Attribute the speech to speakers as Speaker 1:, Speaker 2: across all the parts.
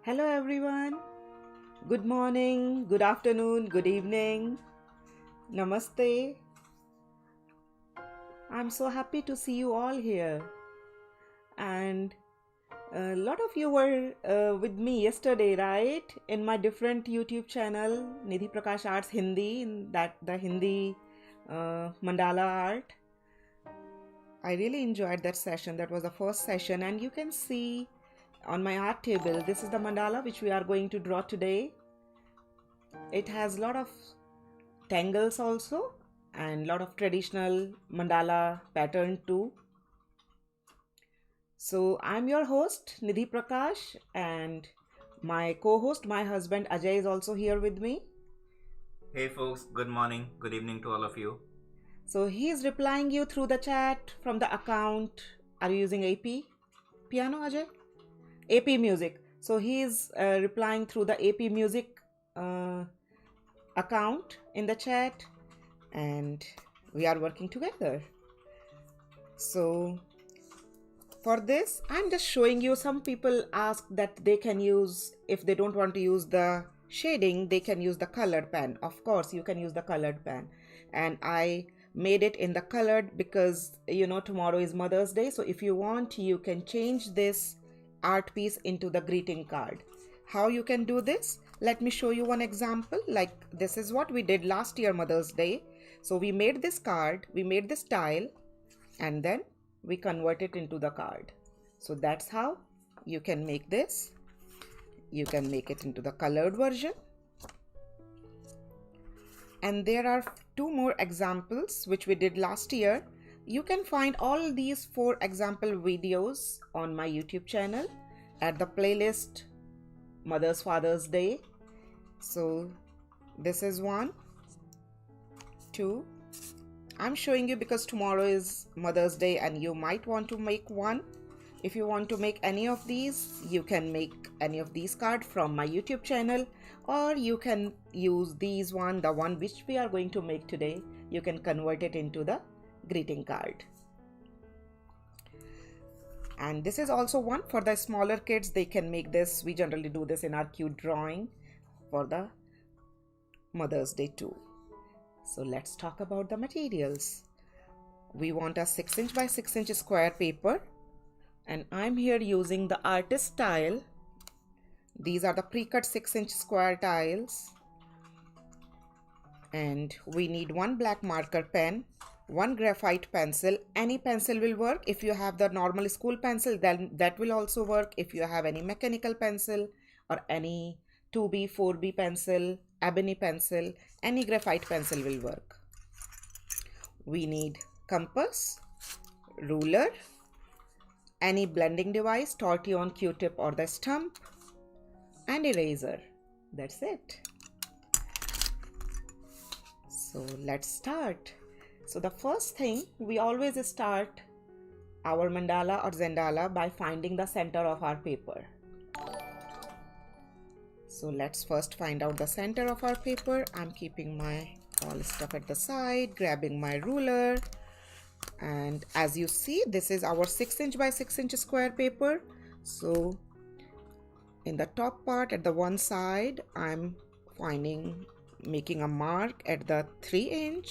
Speaker 1: Hello everyone. Good morning, good afternoon, good evening. Namaste. I'm so happy to see you all here. And a lot of you were with me yesterday, right? In my different YouTube channel, Nidhi Prakash Arts Hindi, in that the Hindi Mandala art. I really enjoyed that session. That was the first session, and you can see on my art table, this is the mandala which we are going to draw today. It has a lot of tangles also and lot of traditional mandala pattern too. So I'm your host Nidhi Prakash, and my co-host, my husband Ajay, is also here with me.
Speaker 2: Hey folks, good morning, good evening to all of you.
Speaker 1: So he is replying you through the chat from the account. Are you using AP piano, Ajay? AP music. So he is replying through the AP music account in the chat, and we are working together. So for this, I'm just showing you. Some people ask that they can use, if they don't want to use the shading, they can use the colored pen. Of course you can use the colored pen, and I made it in the colored because tomorrow is Mother's Day. So if you want, you can change this art piece into the greeting card. How you can do this? Let me show you one example. Like, this is what we did last year Mother's Day. So we made this card, we made this tile, and then we convert it into the card. So that's how you can make this. You can make it into the colored version. And there are two more examples which we did last year. You can find all these 4 example videos on my YouTube channel at the playlist Mother's Father's Day. So this is 1, 2. I'm showing you because tomorrow is Mother's Day and you might want to make one. If you want to make any of these, you can make any of these cards from my YouTube channel, or you can use these one, the one which we are going to make today. You can convert it into the greeting card. And this is also one for the smaller kids. They can make this. We generally do this in our cute drawing for the Mother's Day too. So let's talk about the materials. We want a 6" by 6" square paper, and I'm here using the artist tile. These are the pre-cut 6" square tiles. And we need 1 black marker pen, 1 graphite pencil. Any pencil will work. If you have the normal school pencil, then that will also work. If you have any mechanical pencil or any 2B, 4B pencil, ebony pencil, any graphite pencil will work. We need compass, ruler, any blending device, tortillon, Q-tip or the stump, and eraser. That's it. So let's start. So the first thing, we always start our mandala or Zendala by finding the center of our paper. So let's first find out the center of our paper. I'm keeping my all stuff at the side, grabbing my ruler, and as you see, this is our 6" by 6" square paper. So in the top part at the one side, I'm making a mark at the 3",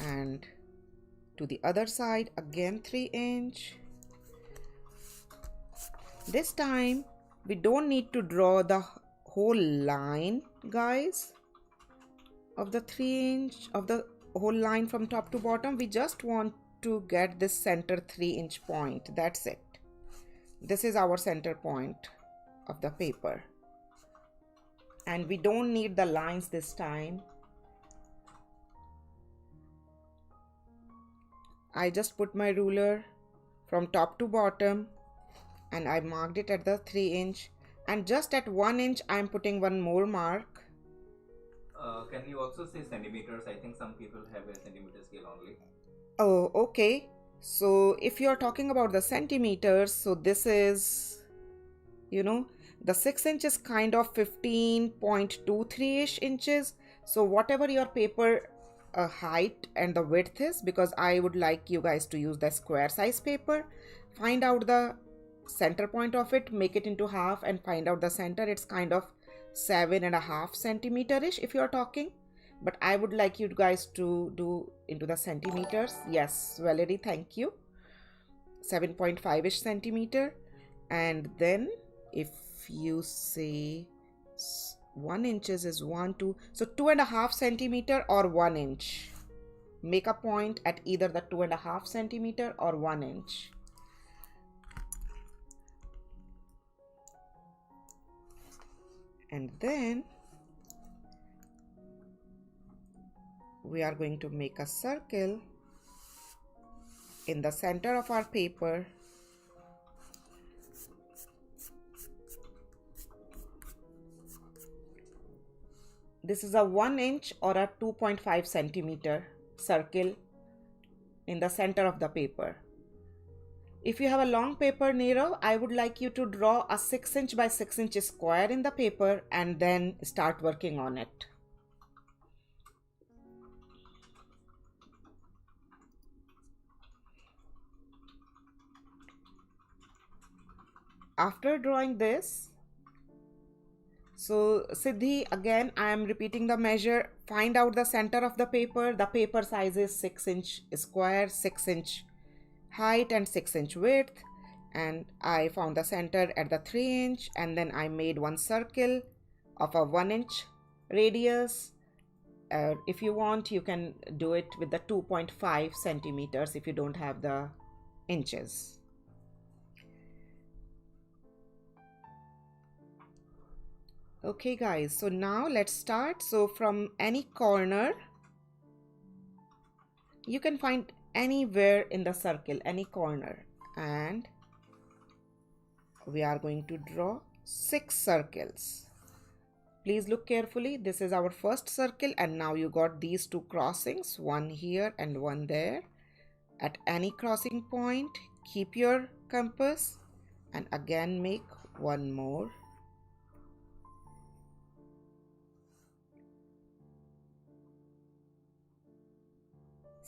Speaker 1: and to the other side again 3". This time we don't need to draw the whole line, guys, of the 3" of the whole line from top to bottom. We just want to get this center 3" point. That's it. This is our center point of the paper, and we don't need the lines this time. I just put my ruler from top to bottom and I marked it at the 3", and just at 1" I'm putting one more mark.
Speaker 2: Can you also say centimeters? I think some people have a centimeter scale only.
Speaker 1: Oh, okay. So if you're talking about the centimeters, so this is, the 6" is kind of 15.23-ish inches. So whatever your paper height and the width is, because I would like you guys to use the square size paper, find out the center point of it, make it into half and find out the center. It's kind of 7.5 centimeter-ish if you're talking, but I would like you guys to do into the centimeters. Yes, Valerie, thank you. 7.5-ish centimeter. And then if you say 1 inches is 1, 2, so 2.5 centimeter or 1 inch. Make a point at either the 2.5 centimeter or 1 inch. And then we are going to make a circle in the center of our paper. This is a 1 inch or a 2.5 centimeter circle in the center of the paper. If you have a long paper, Nero, I would like you to draw a 6 inch by 6 inch square in the paper and then start working on it. After drawing this, so Siddhi, again I am repeating the measure. Find out the center of the paper. The paper size is 6 inch square, 6 inch height and 6 inch width, and I found the center at the 3 inch, and then I made one circle of a 1 inch radius. If you want, you can do it with the 2.5 centimeters if you don't have the inches. Okay guys, so now let's start. So from any corner, you can find anywhere in the circle, any corner, and we are going to draw 6 circles. Please look carefully. This is our first circle, and now you got these 2 crossings, one here and one there. At any crossing point, keep your compass and again make one more.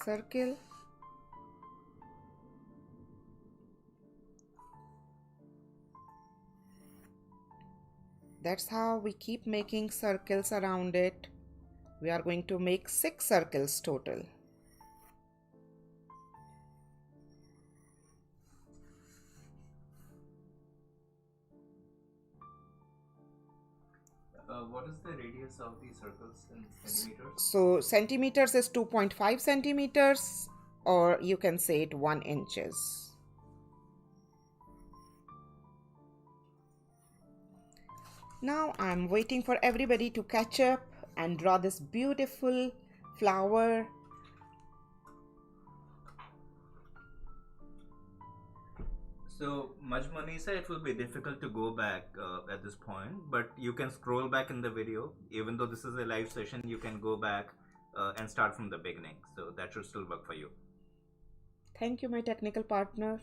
Speaker 1: Circle. That's how we keep making circles around it. We are going to make 6 circles total.
Speaker 2: What is the radius of these circles in centimeters?
Speaker 1: So centimeters is 2.5 centimeters, or you can say it 1 inches. Now I'm waiting for everybody to catch up and draw this beautiful flower.
Speaker 2: So, Manisa, it will be difficult to go back at this point, but you can scroll back in the video. Even though this is a live session, you can go back and start from the beginning. So that should still work for you.
Speaker 1: Thank you, my technical partner.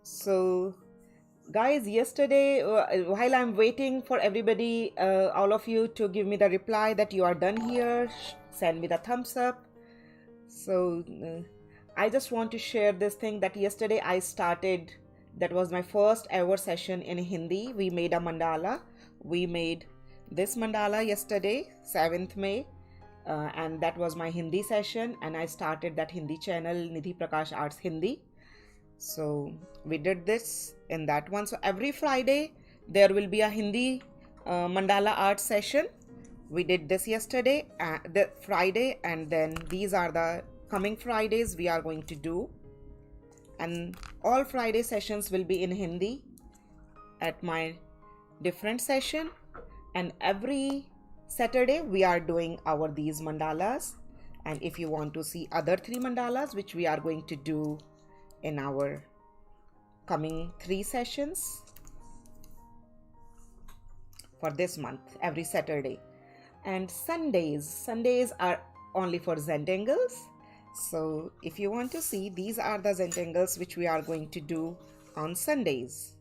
Speaker 1: So guys, yesterday while I'm waiting for everybody, all of you to give me the reply that you are done here, send me the thumbs up. So I just want to share this thing that yesterday I started. That was my first ever session in Hindi. We made a mandala. We made this mandala yesterday, 7th May, and that was my Hindi session, and I started that Hindi channel, Nidhi Prakash Arts Hindi. So we did this in that one. So every Friday there will be a Hindi mandala art session. We did this yesterday, the Friday, and then these are the coming Fridays we are going to do. And all Friday sessions will be in Hindi at my different session. And every Saturday we are doing these mandalas. And if you want to see other 3 mandalas, which we are going to do in our coming 3 sessions for this month, every Saturday. And Sundays are only for Zentangles. So if you want to see, these are the Zentangles which we are going to do on Sundays.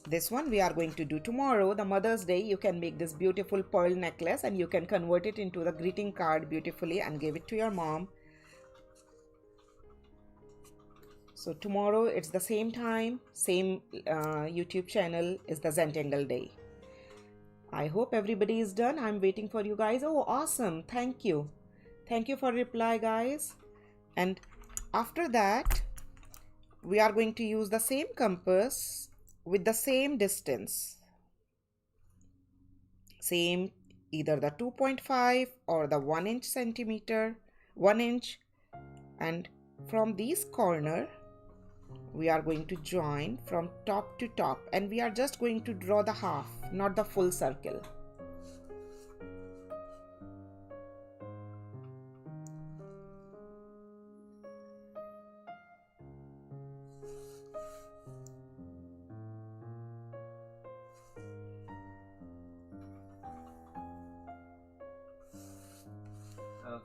Speaker 1: This one we are going to do tomorrow, the Mother's Day. You can make this beautiful pearl necklace and you can convert it into the greeting card beautifully and give it to your mom. So tomorrow it's the same time, same YouTube channel is the Zentangle day. I hope everybody is done. I'm waiting for you guys. Oh, awesome. Thank you. Thank you for reply, guys. And after that, we are going to use the same compass with the same distance. Same, either the 2.5 or the 1 inch centimeter, 1 inch. And from these corner, we are going to join from top to top, and we are just going to draw the half, not the full circle.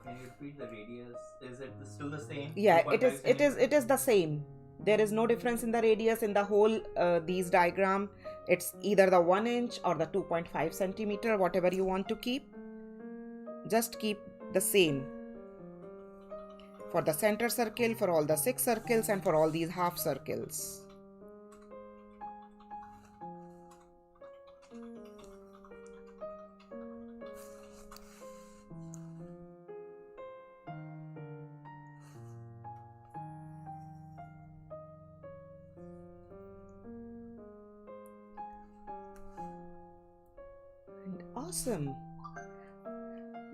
Speaker 2: Can you repeat the radius? Is it still the same?
Speaker 1: Yeah,
Speaker 2: 2.5
Speaker 1: it is the same. There is no difference in the radius in the whole these diagram. It's either the 1 inch or the 2.5 centimeter, whatever you want to keep. Just keep the same for the center circle, for all the 6 circles, and for all these half circles. Awesome.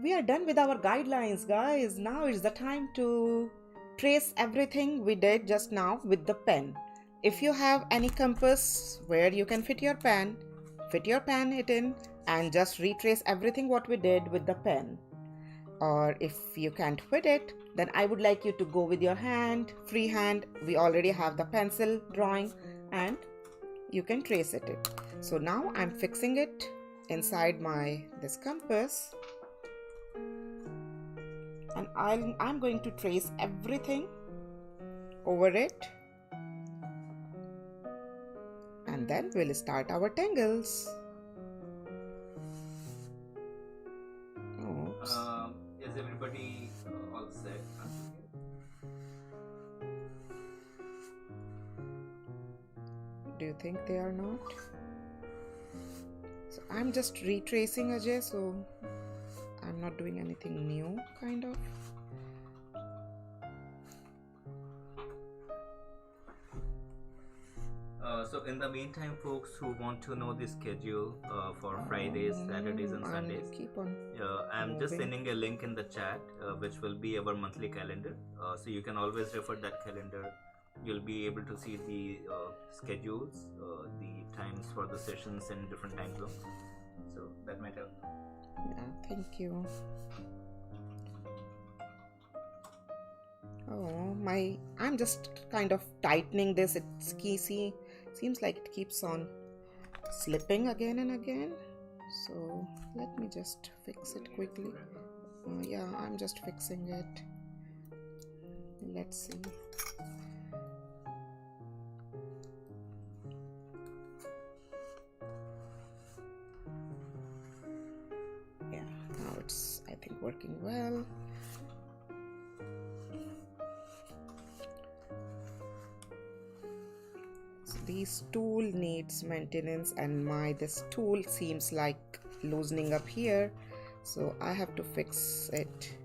Speaker 1: We are done with our guidelines, guys. Now is the time to trace everything we did just now with the pen. If you have any compass where you can fit your pen it in and just retrace everything what we did with the pen. Or if you can't fit it, then I would like you to go with your hand, free hand. We already have the pencil drawing and you can trace it. So now I'm fixing it inside this compass, and I'm going to trace everything over it, and then we'll start our tangles. Oops.
Speaker 2: Is everybody all set?
Speaker 1: Do you think they are not? So I'm just retracing, Ajay, so I'm not doing anything new, kind of.
Speaker 2: So in the meantime, folks who want to know the schedule for Fridays, Saturdays and Sundays, I'm just sending a link in the chat which will be our monthly calendar. So you can always refer that calendar. You'll be able to see the schedules, the times for the sessions in different time zones. So that might help.
Speaker 1: Yeah, thank you. Oh, I'm just kind of tightening this. It's key. Seems like it keeps on slipping again and again. So let me just fix it quickly. Yeah, I'm just fixing it. Let's see. Yeah, now it's, I think, working well. This tool needs maintenance, and this tool seems like loosening up here, so I have to fix it.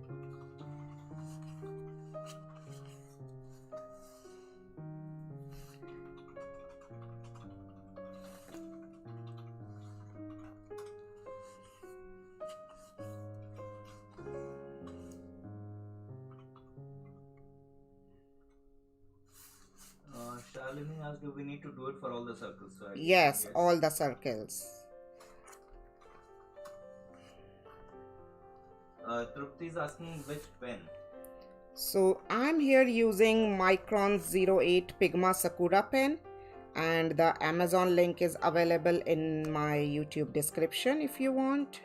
Speaker 2: Shalini asked, do we need to do it for all the circles? So
Speaker 1: yes, all the circles.
Speaker 2: Trupti is asking which pen.
Speaker 1: So I'm here using Micron 08 Pigma Sakura pen, and the Amazon link is available in my YouTube description if you want.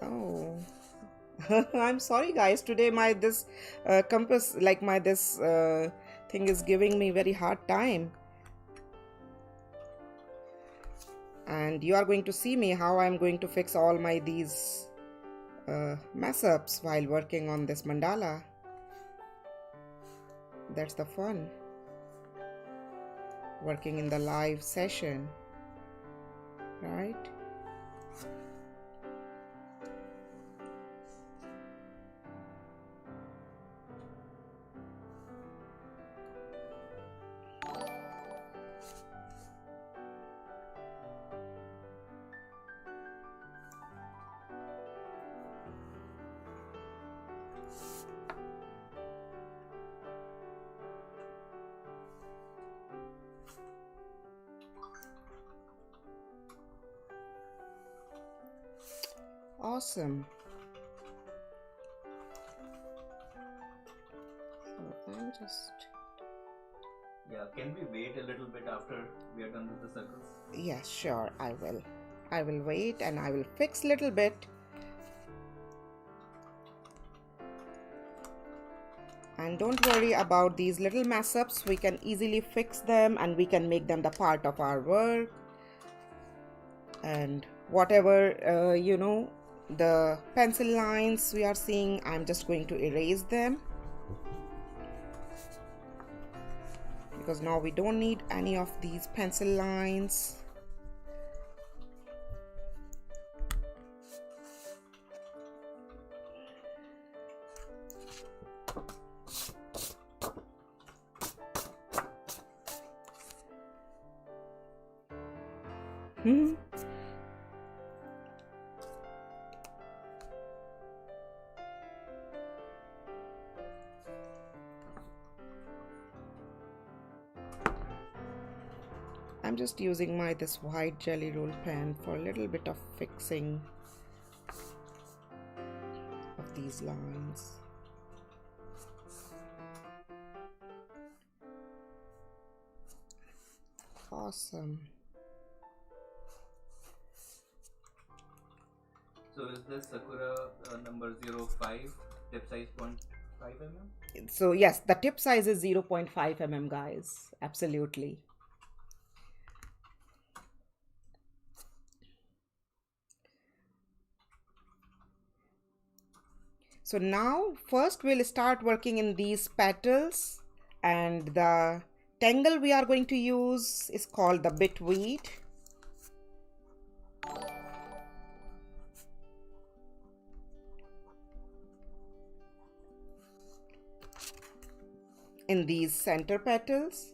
Speaker 1: Oh. I'm sorry, guys. Today this compass, like this thing is giving me very hard time. And you are going to see me how I'm going to fix all my these mess ups while working on this mandala. That's the fun. Working in the live session, right? Awesome. So I'm just...
Speaker 2: Yeah, can we wait a little bit after we are done with the circles?
Speaker 1: Yeah, sure, I will. I will wait and I will fix little bit. And don't worry about these little mess ups. We can easily fix them and we can make them the part of our work. And whatever, the pencil lines we are seeing, I'm just going to erase them. Because now we don't need any of these pencil lines. I'm just using this white jelly roll pen for a little bit of fixing of these lines. Awesome.
Speaker 2: So is this Sakura number 05, tip size 0.5 mm?
Speaker 1: So yes, the tip size is 0.5 mm, guys. Absolutely. So now first we'll start working in these petals, and the tangle we are going to use is called the bitweed. In these center petals.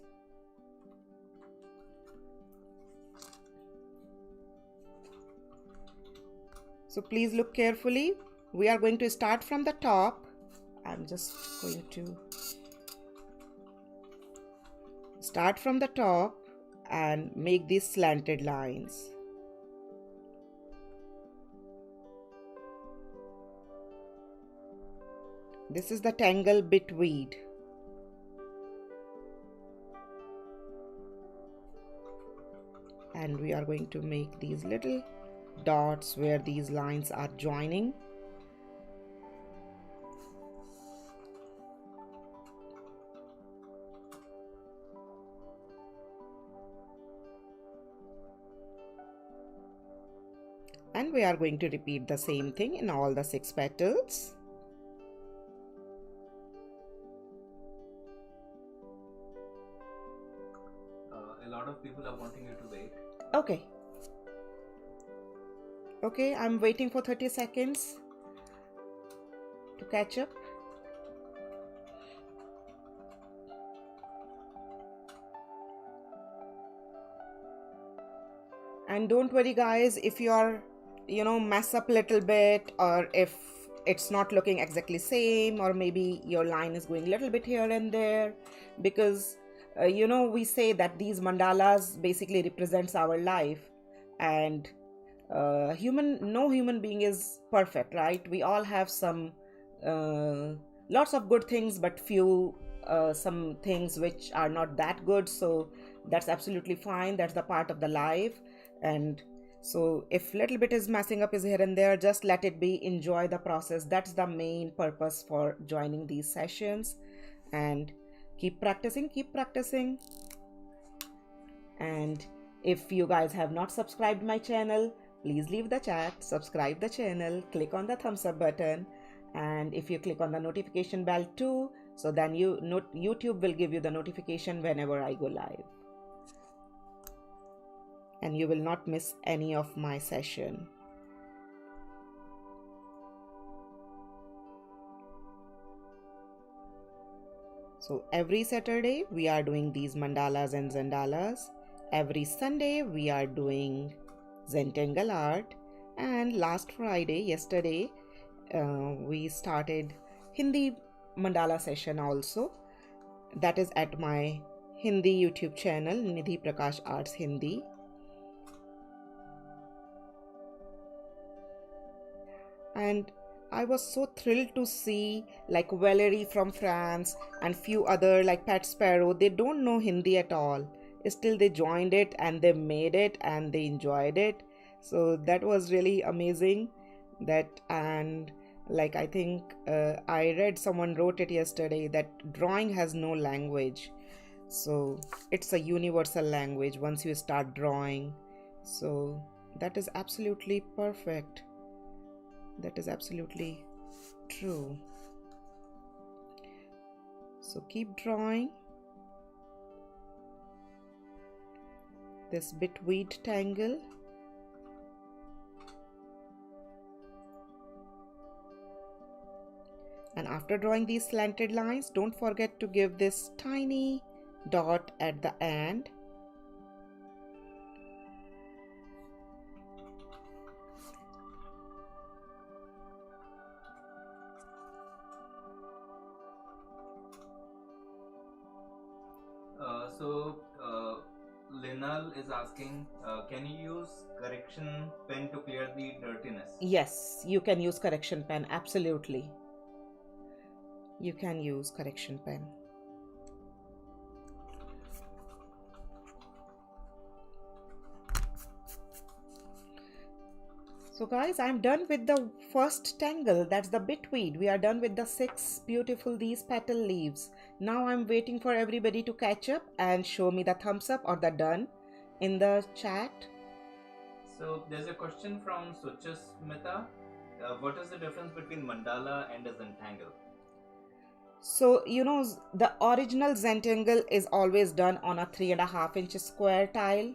Speaker 1: So please look carefully. We are going to start from the top. I'm just going to start from the top and make these slanted lines. This is the tangle bitweed. And we are going to make these little dots where these lines are joining. And we are going to repeat the same thing in all the 6 petals.
Speaker 2: A lot of people are wanting you to wait.
Speaker 1: Okay. Okay, I'm waiting for 30 seconds to catch up. And don't worry guys, if you are mess up a little bit, or if it's not looking exactly same, or maybe your line is going a little bit here and there, because we say that these mandalas basically represents our life, and no human being is perfect, right? We all have some lots of good things, but few some things which are not that good. So that's absolutely fine. That's the part of the life. And so if little bit is messing up is here and there, just let it be. Enjoy the process. That's the main purpose for joining these sessions. And Keep practicing, keep practicing. And if you guys have not subscribed my channel, please leave the chat, subscribe the channel, click on the thumbs up button, and if you click on the notification bell too, so then YouTube will give you the notification whenever I go live, and you will not miss any of my session. So every Saturday we are doing these mandalas and zendalas. Every Sunday we are doing Zentangle art, and last Friday, yesterday, we started Hindi mandala session also. That is at my Hindi YouTube channel, Nidhi Prakash Arts Hindi. And I was so thrilled to see like Valerie from France and few other like Pat Sparrow. They don't know Hindi at all. Still they joined it and they made it and they enjoyed it. So that was really amazing. And like I think I read someone wrote it yesterday that drawing has no language. So it's a universal language once you start drawing. So that is absolutely perfect. That is absolutely true. So keep drawing this bitweed tangle. And after drawing these slanted lines, don't forget to give this tiny dot at the end.
Speaker 2: Linal is asking, can you use correction pen to clear the dirtiness?
Speaker 1: Yes, you can use correction pen. Absolutely. You can use correction pen. So guys, I'm done with the first tangle. That's the bitweed. We are done with the 6 beautiful these petal leaves. Now I'm waiting for everybody to catch up and show me the thumbs up or the done in the chat.
Speaker 2: So there's a question from Suchasmita. What is the difference between mandala and a zentangle?
Speaker 1: So the original Zentangle is always done on a 3.5 inch square tile.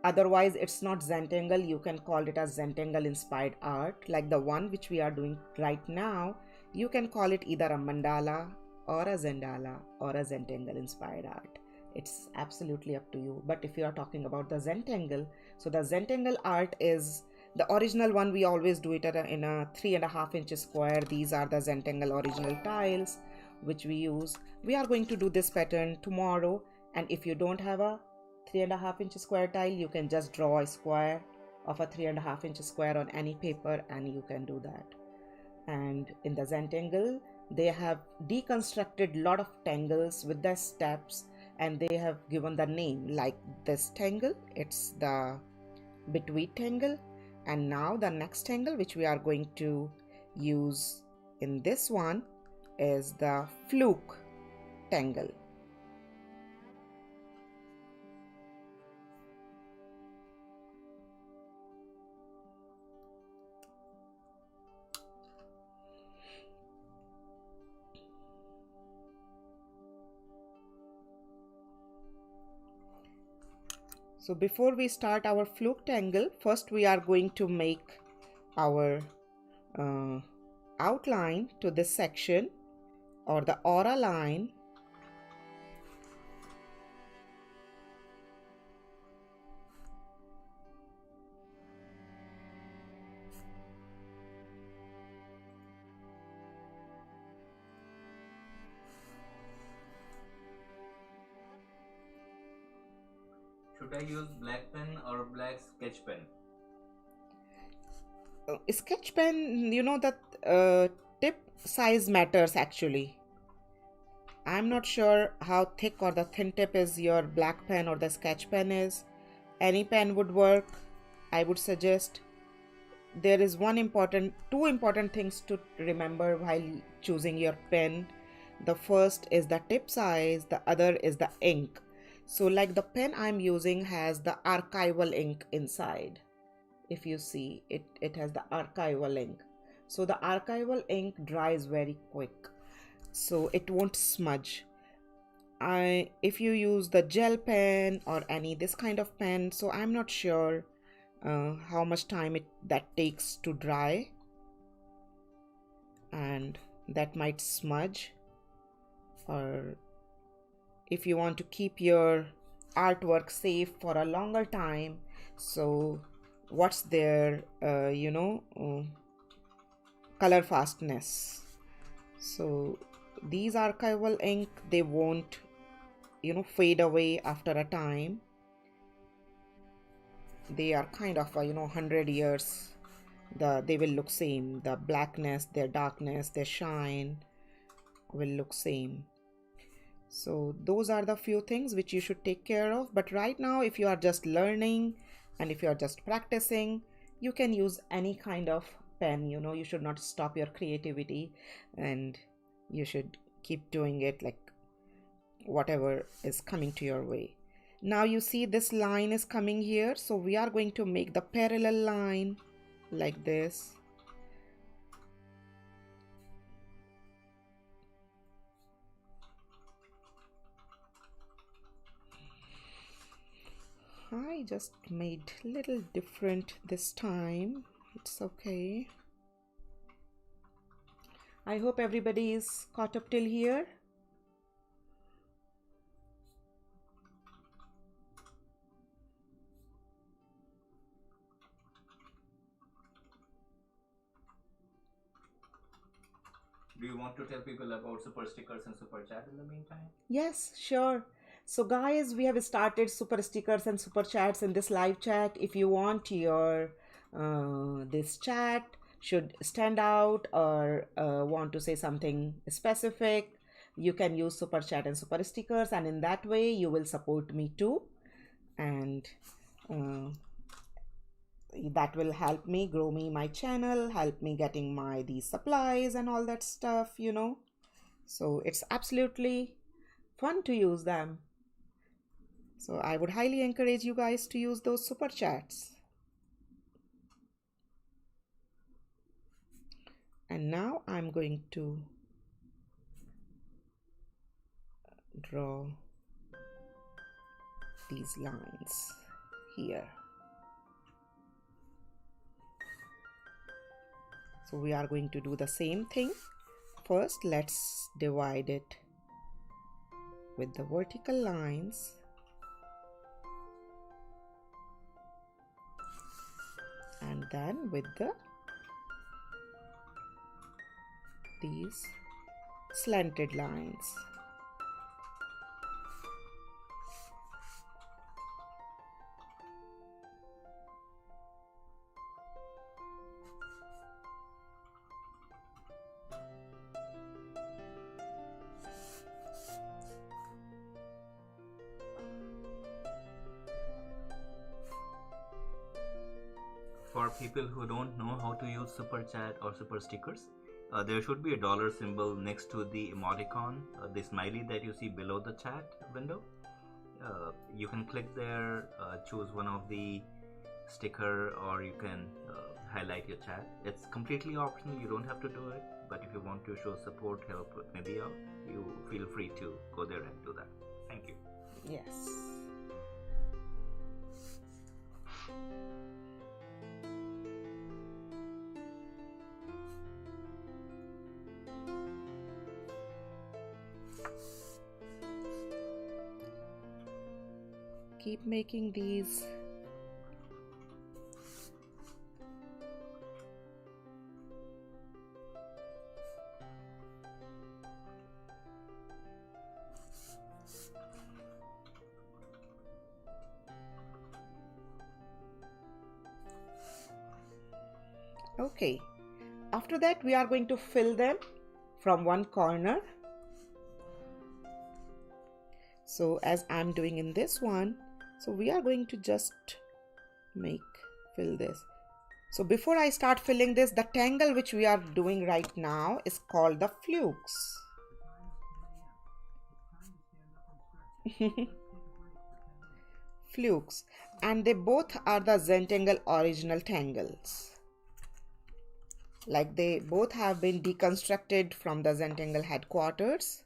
Speaker 1: Otherwise it's not Zentangle. You can call it a Zentangle inspired art, like the one which we are doing right now. You can call it either a mandala or a Zendala or a Zentangle inspired art. It's absolutely up to you. But if you are talking about the Zentangle, so the Zentangle art is the original one. We always do it in a 3.5 inch square. These are the Zentangle original tiles which we use. We are going to do this pattern tomorrow, and if you don't have a 3.5 inch square tile, you can just draw a square of a 3.5 inch square on any paper and you can do that. And in the Zentangle, they have deconstructed lot of tangles with the steps, and they have given the name, like this tangle, it's the bitweed tangle. And now the next tangle which we are going to use in this one is the fluke tangle. So before we start our fluke tangle, first we are going to make our outline to this section, or the aura line.
Speaker 2: Should I use black pen or black sketch pen?
Speaker 1: Sketch pen, the tip size matters actually. I'm not sure how thick or the thin tip is your black pen or the sketch pen is. Any pen would work. I would suggest. There is two important things to remember while choosing your pen. the first is the tip size, the other is the ink. So like the pen I'm using has the archival ink inside. If you see it, it has the archival ink. So the archival ink dries very quick, so it won't smudge. If you use the gel pen or any this kind of pen, so I'm not sure how much time that takes to dry, and that might smudge. Or if you want to keep your artwork safe for a longer time, so what's their color fastness. So these archival ink, they won't fade away after a time. They are kind of 100 years, they will look same. The blackness, their darkness, their shine will look same. So those are the few things which you should take care of. But right now, if you are just learning and if you are just practicing, you can use any kind of pen. You should not stop your creativity, and you should keep doing it, like whatever is coming to your way. Now you see this line is coming here, so we are going to make the parallel line like this. I just made little different this time. It's okay. I hope everybody is caught up till here.
Speaker 2: Do you want to tell people about super stickers and super chat in the meantime?
Speaker 1: Yes, sure. So guys, we have started super stickers and super chats in this live chat. If you want your this chat should stand out, or want to say something specific, you can use super chat and super stickers, and in that way you will support me too, and that will help me grow my channel, help me getting these supplies and all that stuff. So it's absolutely fun to use them. So I would highly encourage you guys to use those super chats. And now I'm going to draw these lines here. So we are going to do the same thing. First, let's divide it with the vertical lines. And then with these slanted lines.
Speaker 2: For people who don't know how to use super chat or super stickers, there should be a dollar symbol next to the emoticon, the smiley that you see below the chat window. You can click there, choose one of the sticker, or you can highlight your chat. It's completely optional, you don't have to do it, but if you want to show support, help maybe out, you feel free to go there and do that. Thank you.
Speaker 1: Yes. Keep making these. Okay, after that we are going to fill them from one corner. So as I'm doing in this one, so we are going to just fill this. So before I start filling this, the tangle which we are doing right now is called the flukes. Flukes. And they both are the Zentangle original tangles. Like they both have been deconstructed from the Zentangle headquarters.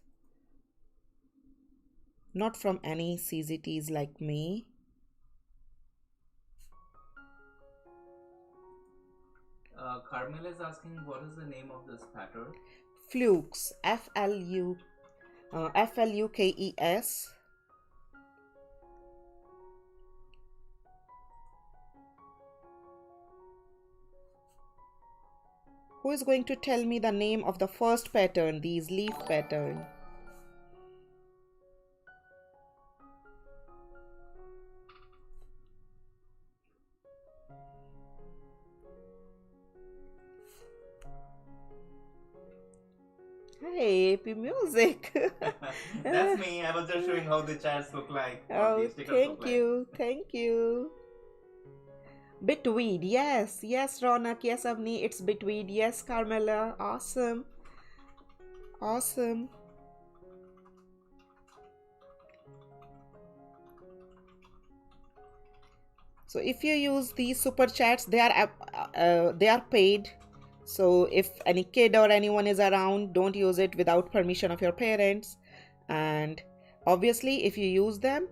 Speaker 1: Not from any CZTs like me.
Speaker 2: Carmel is asking what is the name of this pattern?
Speaker 1: Flukes. Flukes. Who is going to tell me the name of the first pattern, these leaf pattern? Hey, AP Music.
Speaker 2: That's me. I was just showing how the chats look like.
Speaker 1: Oh, thank you. Thank you. Bitweed, yes, yes, Ronak, yes, Avni, it's Bitweed, yes, Carmela, awesome, awesome. So if you use these super chats, they are paid. So if any kid or anyone is around, don't use it without permission of your parents. And obviously, if you use them,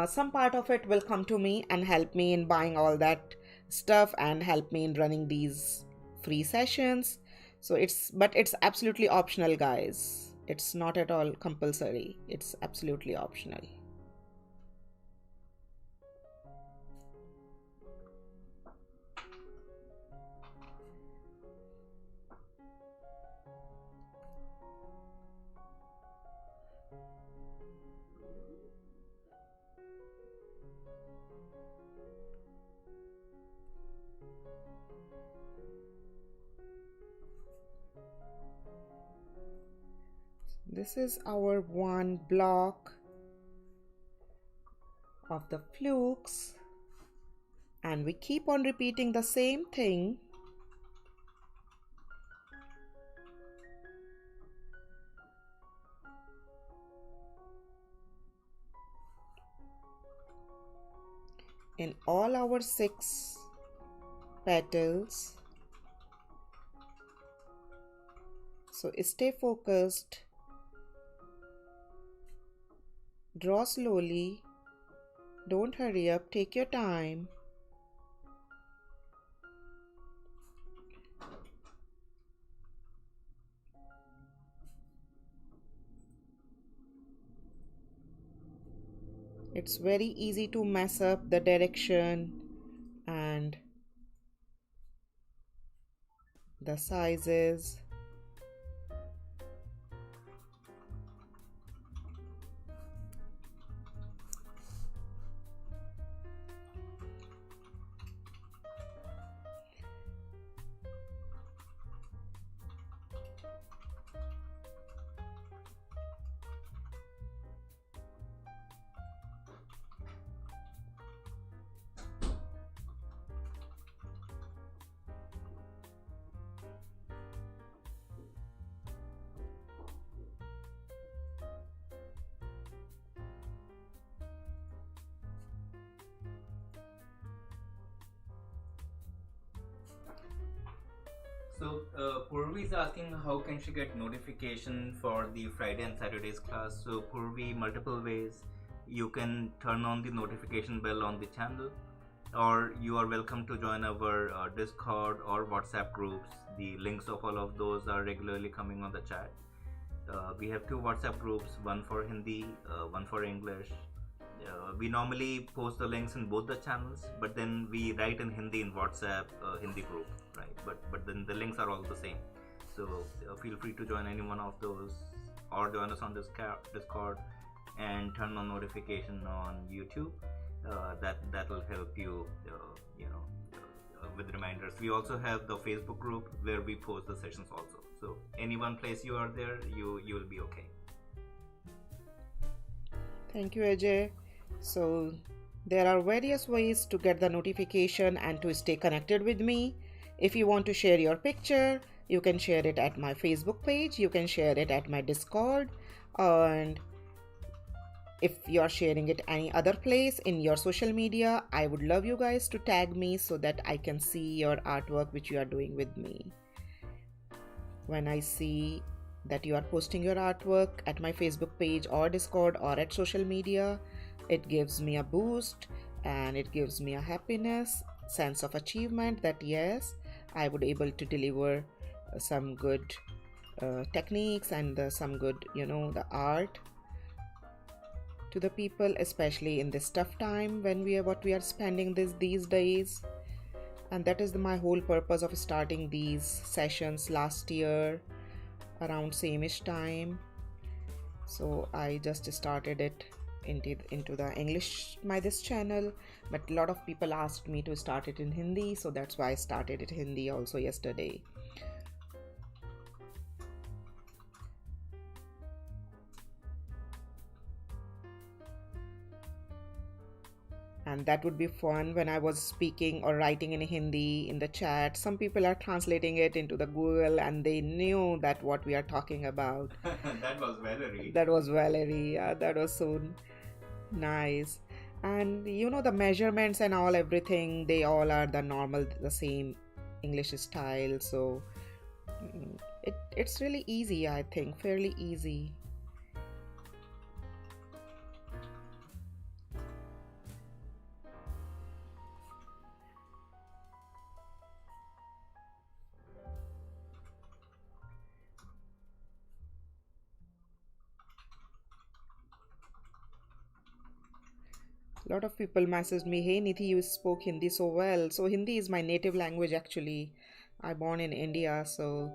Speaker 1: some part of it will come to me and help me in buying all that stuff and help me in running these free sessions. So it's absolutely optional, guys. It's not at all compulsory. It's absolutely optional. This is our one block of the flukes, and we keep on repeating the same thing. In all our 6 petals. So stay focused. Draw slowly. Don't hurry up. Take your time. It's very easy to mess up the direction and the sizes.
Speaker 2: So Purvi is asking how can she get notification for the Friday and Saturday's class. So Purvi, multiple ways. You can turn on the notification bell on the channel, or you are welcome to join our Discord or WhatsApp groups. The links of all of those are regularly coming on the chat. We have 2 WhatsApp groups, one for Hindi, one for English. We normally post the links in both the channels, but then we write in Hindi in WhatsApp Hindi group, right? But then the links are all the same. So feel free to join any one of those, or join us on this Discord, and turn on notification on YouTube. That will help you, with reminders. We also have the Facebook group where we post the sessions also. So any one place you are there, you will be okay.
Speaker 1: Thank you, Ajay. So there are various ways to get the notification and to stay connected with me. If you want to share your picture, you can share it at my Facebook page, you can share it at my Discord, and If you are sharing it any other place in your social media, I would love you guys to tag me so that I can see your artwork which you are doing with me. When I see that you are posting your artwork at my Facebook page or Discord or at social media, it gives me a boost and it gives me a happiness, sense of achievement that yes, I would able to deliver some good techniques and some good, the art to the people, especially in this tough time when we are spending these days. And that is my whole purpose of starting these sessions last year around same-ish time. So I just started it into the English this channel, but a lot of people asked me to start it in Hindi, so that's why I started it Hindi also yesterday. And that would be fun when I was speaking or writing in Hindi in the chat. Some people are translating it into the Google and they knew that what we are talking about.
Speaker 2: That was Valerie.
Speaker 1: That was Valerie. Yeah, that was so nice. And the measurements and all, everything, they all are the normal, the same English style. So it's really easy, I think, fairly easy. A lot of people messaged me, hey Nidhi, you spoke Hindi so well. So Hindi is my native language actually. I born in India, so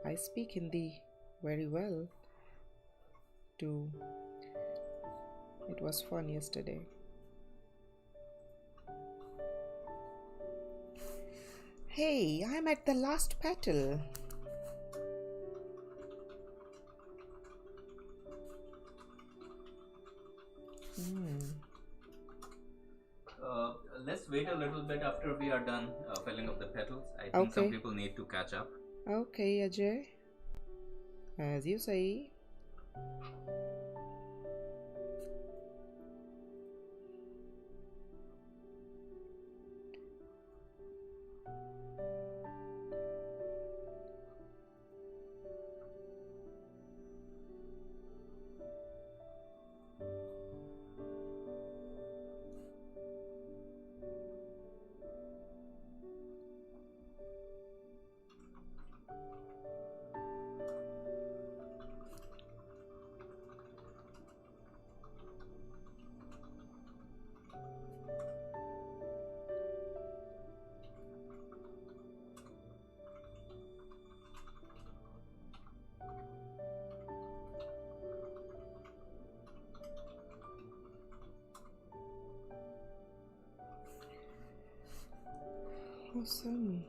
Speaker 1: I speak Hindi very well too. It was fun yesterday. Hey, I'm at the last petal.
Speaker 2: Let's wait a little bit after we are done filling up the petals. I think some people need to catch up.
Speaker 1: Okay, Ajay. As you say. Awesome.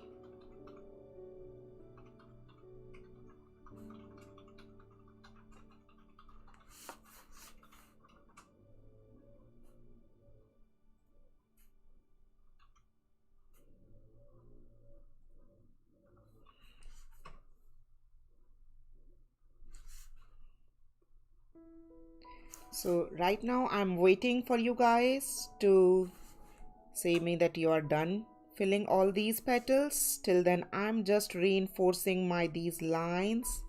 Speaker 1: So right now I'm waiting for you guys to say me that you are done filling all these petals. Till then I'm just reinforcing these lines.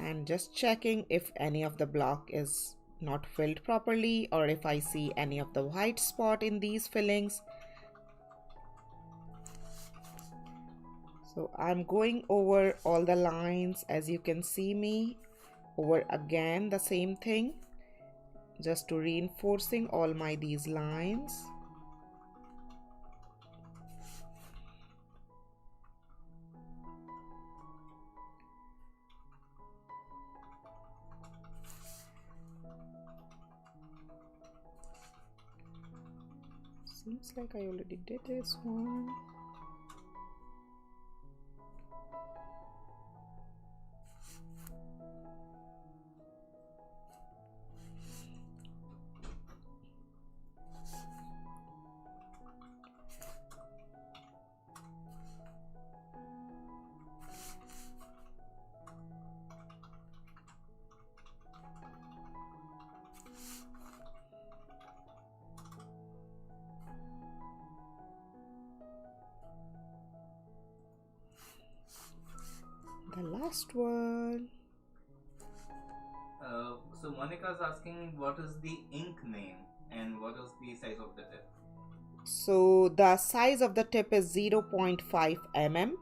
Speaker 1: And just checking if any of the block is not filled properly or if I see any of the white spot in these fillings. So I'm going over all the lines, as you can see me over again the same thing, just to reinforcing all these lines. Seems like I already did this one. last one.
Speaker 2: So Monica is asking what is the ink name and what is the size of the tip?
Speaker 1: So the size of the tip is 0.5 mm.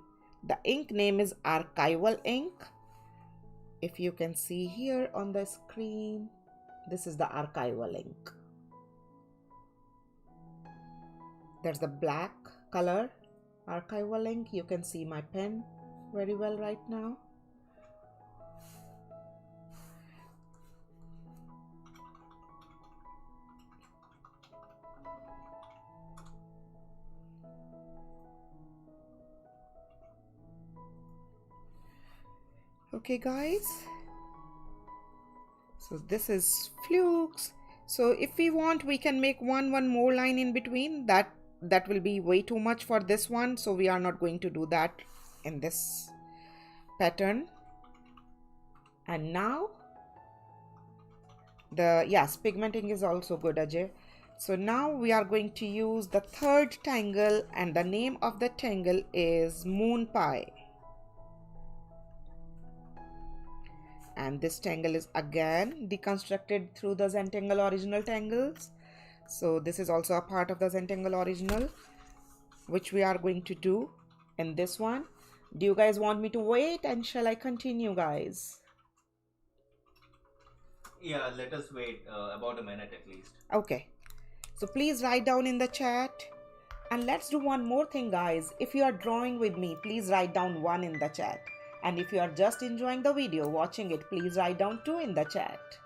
Speaker 1: The ink name is archival ink. If you can see here on the screen, this is the archival ink. There's the black color archival ink. You can see my pen very well right now. Okay guys, so this is flukes. So if we want, we can make one more line in between. That will be way too much for this one, so we are not going to do that in this pattern. And now yes, pigmenting is also good, Ajay. So now we are going to use the third tangle, and the name of the tangle is Moon Pie. And this tangle is again deconstructed through the Zentangle original tangles. So this is also a part of the Zentangle original, which we are going to do in this one. Do you guys want me to wait, and shall I continue, guys?
Speaker 2: Yeah, let us wait about a minute at least.
Speaker 1: Okay. So please write down in the chat. And let's do one more thing, guys. If you are drawing with me, please write down 1 in the chat. And if you are just enjoying the video, watching it, please write down 2 in the chat.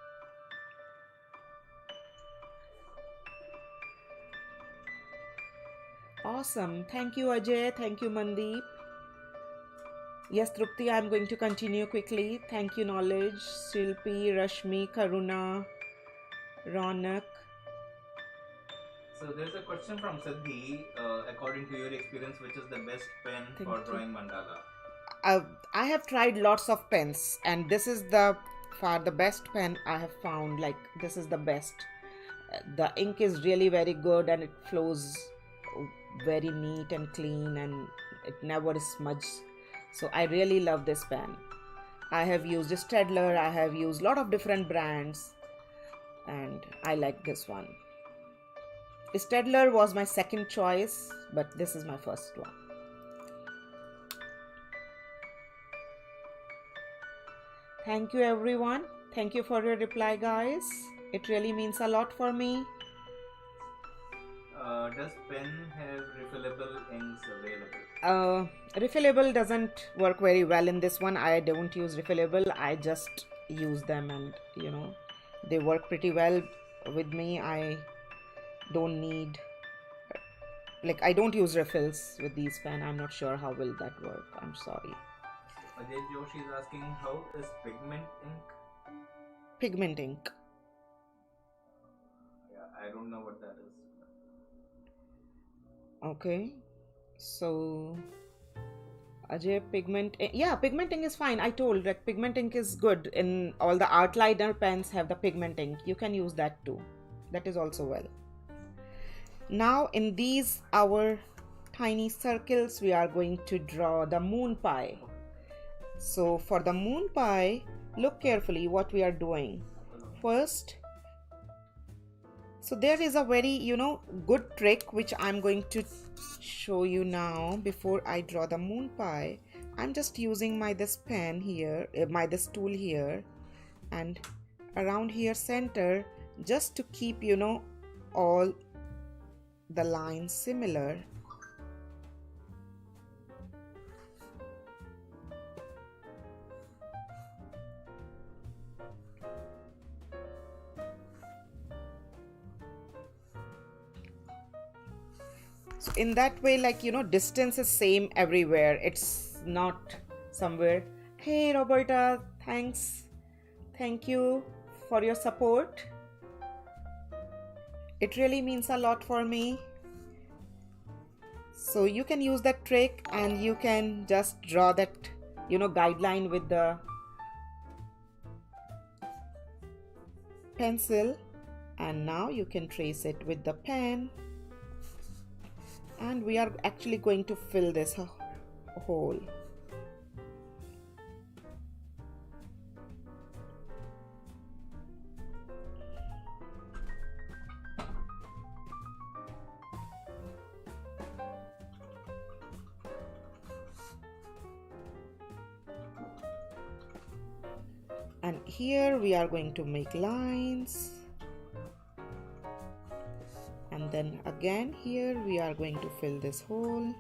Speaker 1: Awesome. Thank you, Ajay. Thank you, Mandeep. Yes, Trupti, I'm going to continue quickly. Thank you, Knowledge, Shilpi, Rashmi, Karuna, Ronak.
Speaker 2: So there's a question from Siddhi. According to your experience, which is the best pen
Speaker 1: Thank
Speaker 2: for
Speaker 1: you.
Speaker 2: drawing mandala?
Speaker 1: I have tried lots of pens, and this is the best pen I have found. Like, this is the best. The ink is really very good, and it flows very neat and clean, and it never smudges. So I really love this pen. I have used Stedler, I have used a lot of different brands, and I like this one. Stedler was my second choice, but this is my first one. Thank you, everyone. Thank you for your reply, guys. It really means a lot for me.
Speaker 2: Does pen have refillable inks available?
Speaker 1: Refillable doesn't work very well in this one. I don't use refillable. I just use them, and they work pretty well with me. I don't need, I don't use refills with these pen. I'm not sure how will that work. I'm sorry.
Speaker 2: Ajay Joshi is asking, how is pigment ink?
Speaker 1: Pigment ink.
Speaker 2: Yeah, I don't know what that is.
Speaker 1: Okay, so Ajay, pigment ink is fine. I told, like, pigment ink is good. In all the art liner pens have the pigment ink. You can use that too. That is also well. Now in these our tiny circles, we are going to draw the moon pie. So for the moon pie, look carefully what we are doing. First, so there is a very good trick which I'm going to show you now. Before I draw the moon pie, I'm just using this pen here, this tool here, and around here center, just to keep all the lines similar. So in that way, distance is same everywhere. It's not somewhere. Hey Roberta, thanks. Thank you for your support. It really means a lot for me. So you can use that trick, and you can just draw that guideline with the pencil, and now you can trace it with the pen. And we are actually going to fill this hole. And here we are going to make lines. And then again here we are going to fill this hole.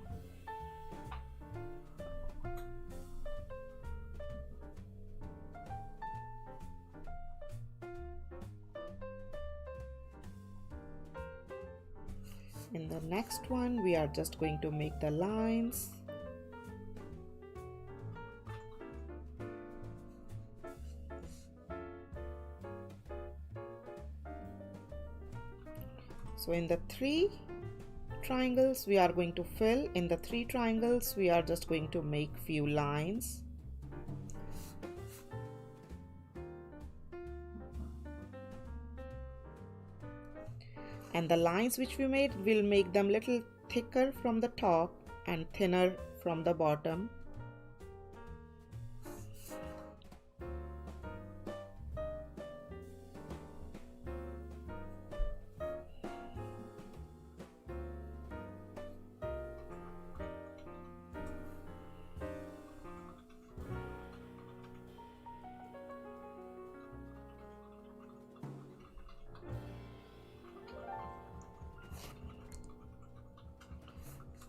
Speaker 1: In the next one we are just going to make the lines. So in the 3 triangles we are going to fill. In the 3 triangles we are just going to make few lines. And the lines which we made, will make them little thicker from the top and thinner from the bottom.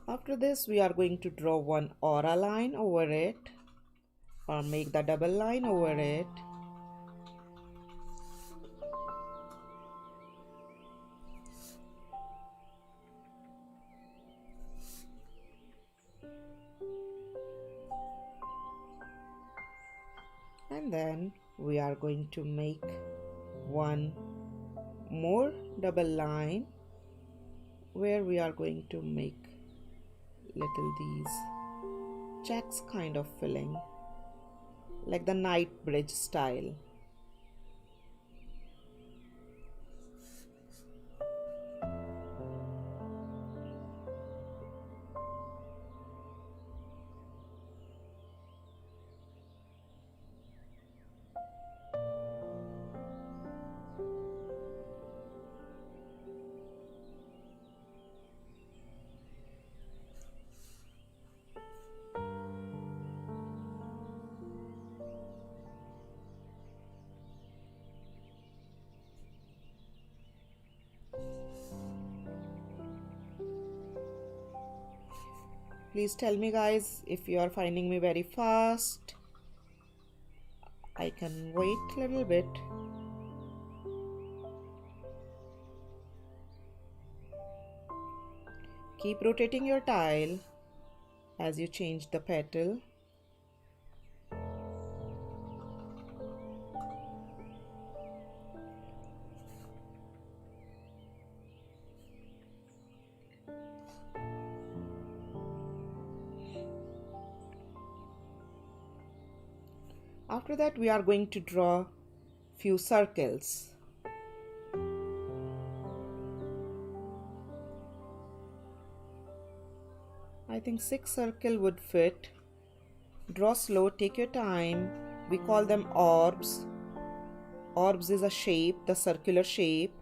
Speaker 1: After this we are going to draw one aura line over it, or make the double line over it. And then we are going to make one more double line where we are going to make little these checks kind of filling, like the night bridge style. Please tell me guys if you are finding me very fast. I can wait a little bit. Keep rotating your tile as you change the petal. After that we are going to draw few circles. I think 6 circles would fit. Draw slow, take your time. We call them orbs. Orbs is a shape, the circular shape.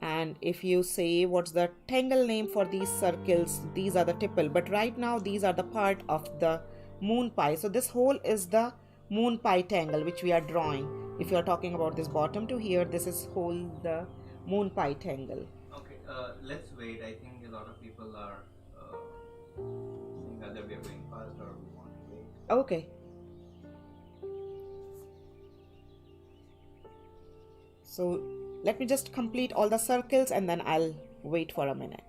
Speaker 1: And if you say what's the tangle name for these circles, these are the tipple. But right now these are the part of the moon pie. So this whole is the moon pie tangle which we are drawing. If you are talking about this bottom to here, this is whole the moon pie tangle.
Speaker 2: Okay, let's wait. I think a lot of people are saying either we are going fast or we want to wait.
Speaker 1: Okay. So let me just complete all the circles and then I'll wait for a minute.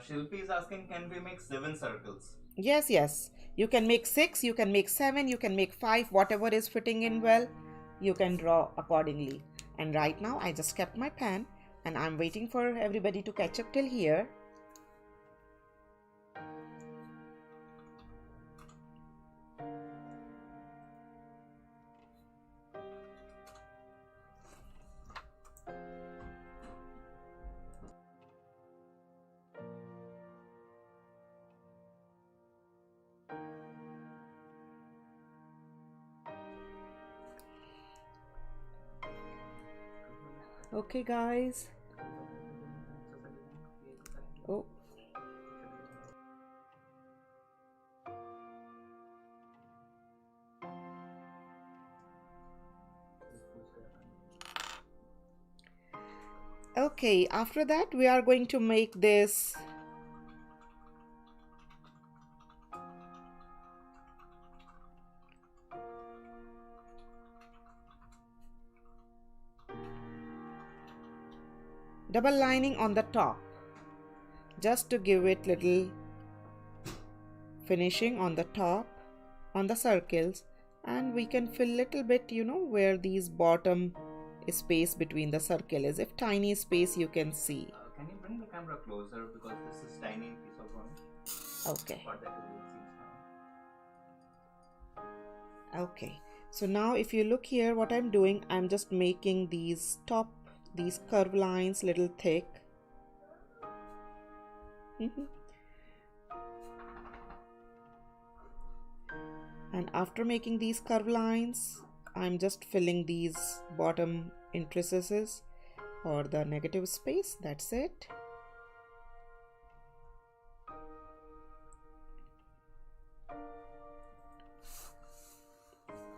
Speaker 2: Shilpi is asking, can we make 7 circles?
Speaker 1: Yes. You can make 6, you can make 7, you can make 5, whatever is fitting in well, you can draw accordingly. And right now I just kept my pen and I'm waiting for everybody to catch up till here. Okay, guys. Oh. Okay, after that we are going to make this double lining on the top, just to give it little finishing on the top on the circles, and we can fill little bit, where these bottom space between the circle is. If tiny space you can see.
Speaker 2: Can you bring the camera closer, because this is tiny piece of drawing?
Speaker 1: Okay.
Speaker 2: Part that you will see fine.
Speaker 1: Okay, so now if you look here, what I'm doing, I'm just making these curve lines little thick. And after making these curve lines, I'm just filling these bottom interstices or the negative space. That's it.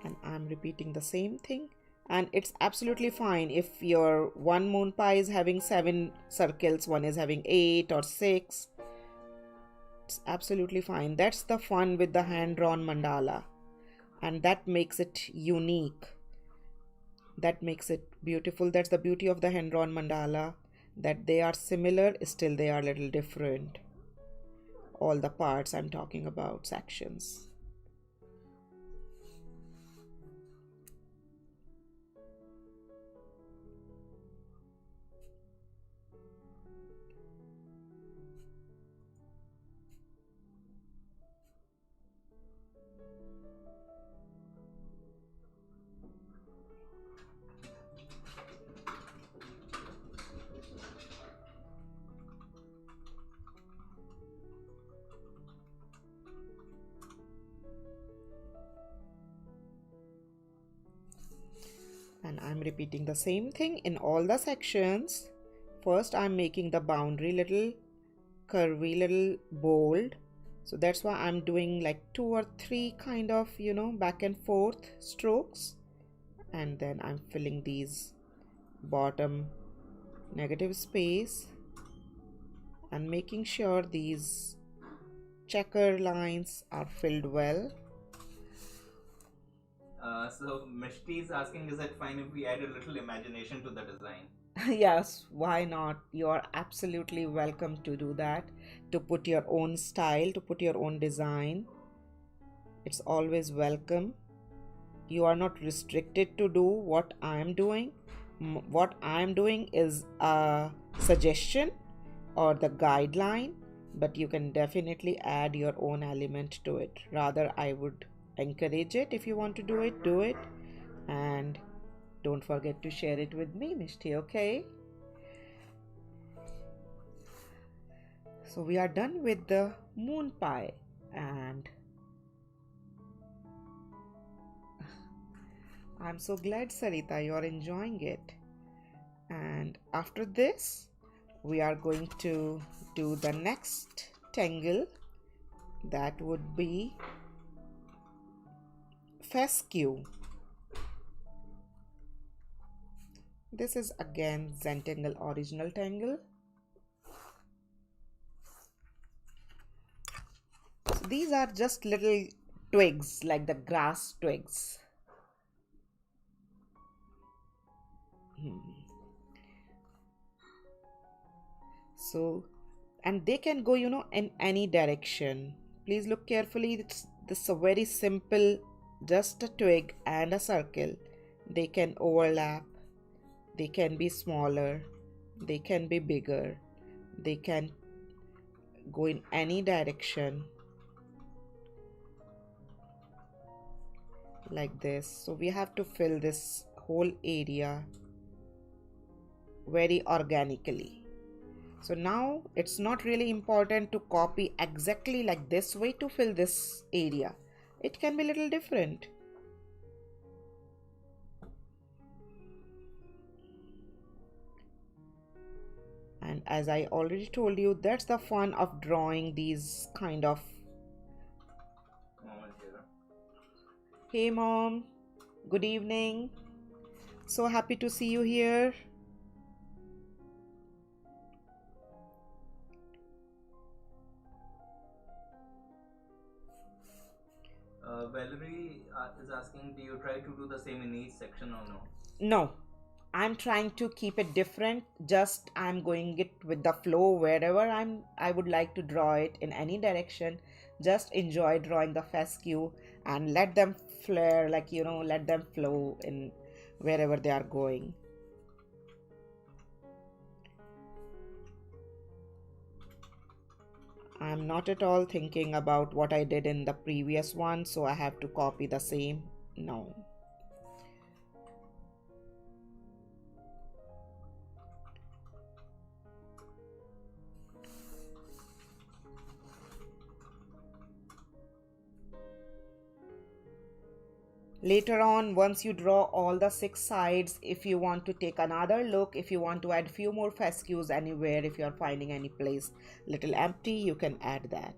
Speaker 1: And I'm repeating the same thing, and it's absolutely fine if your one moon pie is having 7 circles, one is having 8 or 6. It's absolutely fine. That's the fun with the hand-drawn mandala, and that makes it unique, that makes it beautiful. That's the beauty of the hand-drawn mandala, that they are similar, still they are little different. All the parts I'm talking about, sections. And I'm repeating the same thing in all the sections. First I'm making the boundary little curvy, little bold, so that's why I'm doing like 2 or 3 kind of back and forth strokes, and then I'm filling these bottom negative space and making sure these checker lines are filled well.
Speaker 2: So Mishti is asking, is it fine if we add a little imagination to the design?
Speaker 1: Yes, why not? You are absolutely welcome to do that, to put your own style, to put your own design. It's always welcome. You are not restricted to do what I am doing. What I am doing is a suggestion or the guideline, but you can definitely add your own element to it. Rather, I would encourage it. If you want to do it, and don't forget to share it with me, Mishti, okay? So we are done with the moon pie, and I'm so glad, Sarita, you are enjoying it. And after this, we are going to do the next tangle, that would be fescue. This is again Zentangle original tangle. So these are just little twigs, like the grass twigs. So, and they can go in any direction. Please look carefully. This is a very simple, just a twig and a circle. They can overlap, they can be smaller, they can be bigger, they can go in any direction, like this. So we have to fill this whole area very organically. So now it's not really important to copy exactly like this way to fill this area. It can be a little different. And as I already told you, that's the fun of drawing these kind of. Hey mom, good evening. So happy to see you here.
Speaker 2: Valerie is asking, do you try to do the same in each section or no?
Speaker 1: No, I'm trying to keep it different. Just I'm going it with the flow wherever I would like to draw it in any direction. Just enjoy drawing the fescue and let them flare, like let them flow in wherever they are going. I'm not at all thinking about what I did in the previous one, so I have to copy the same. No. Later on, once you draw all the 6 sides, if you want to take another look, if you want to add few more fescues anywhere, if you are finding any place little empty, you can add that.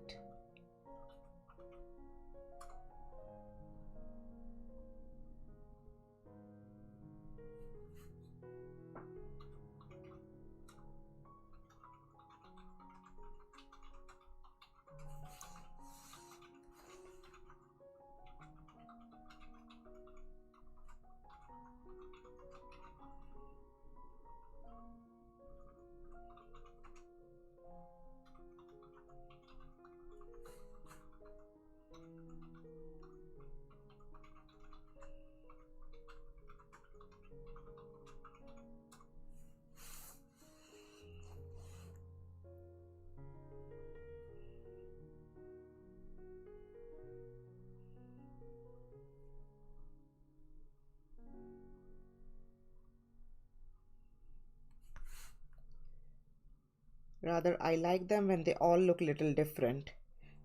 Speaker 1: Rather, I like them when they all look little different,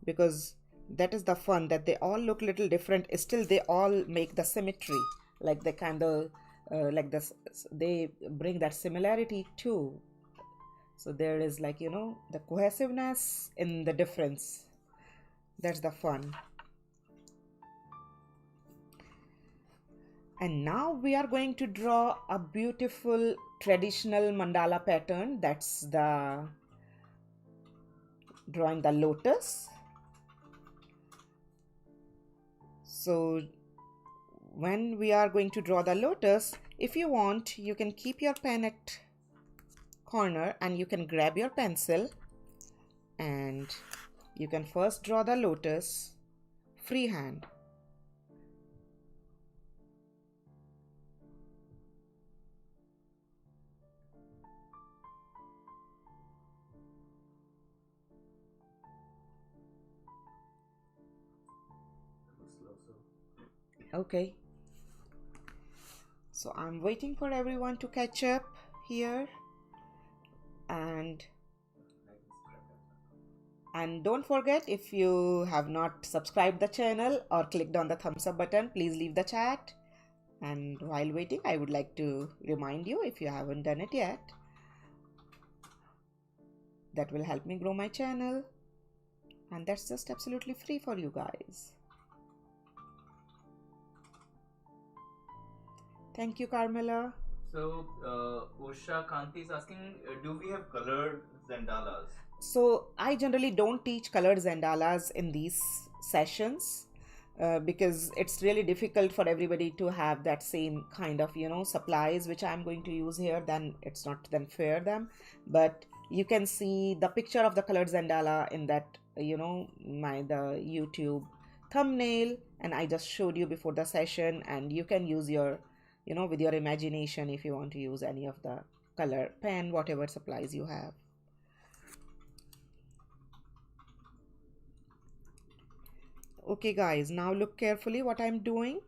Speaker 1: because that is the fun, that they all look little different, still they all make the symmetry, like they kind of like this, they bring that similarity too. So there is, like, the cohesiveness in the difference. That's the fun. And now we are going to draw a beautiful traditional mandala pattern. That's the drawing the lotus. So when we are going to draw the lotus, if you want, you can keep your pen at corner and you can grab your pencil and you can first draw the lotus freehand. Okay. So I'm waiting for everyone to catch up here, and don't forget, if you have not subscribed the channel or clicked on the thumbs up button, please leave the chat. And while waiting, I would like to remind you, if you haven't done it yet, that will help me grow my channel, and that's just absolutely free for you guys. Thank you, Carmela.
Speaker 2: So, Usha Kanti is asking, do we have colored Zendalas?
Speaker 1: So I generally don't teach colored Zendalas in these sessions, because it's really difficult for everybody to have that same kind of supplies which I'm going to use here. Then it's not then fair them. But you can see the picture of the colored Zendala in that the YouTube thumbnail, and I just showed you before the session, and you can use your with your imagination if you want to use any of the color pen, whatever supplies you have. Okay guys, now look carefully what I'm doing.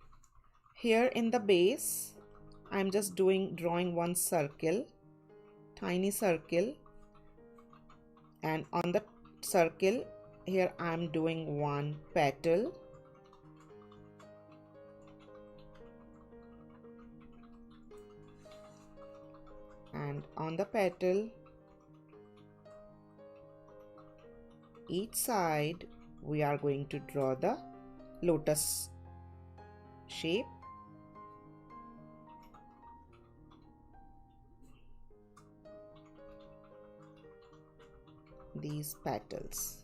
Speaker 1: Here in the base, I'm just drawing one circle, tiny circle, and on the circle here I'm doing one petal, and on the petal each side we are going to draw the lotus shape. These petals.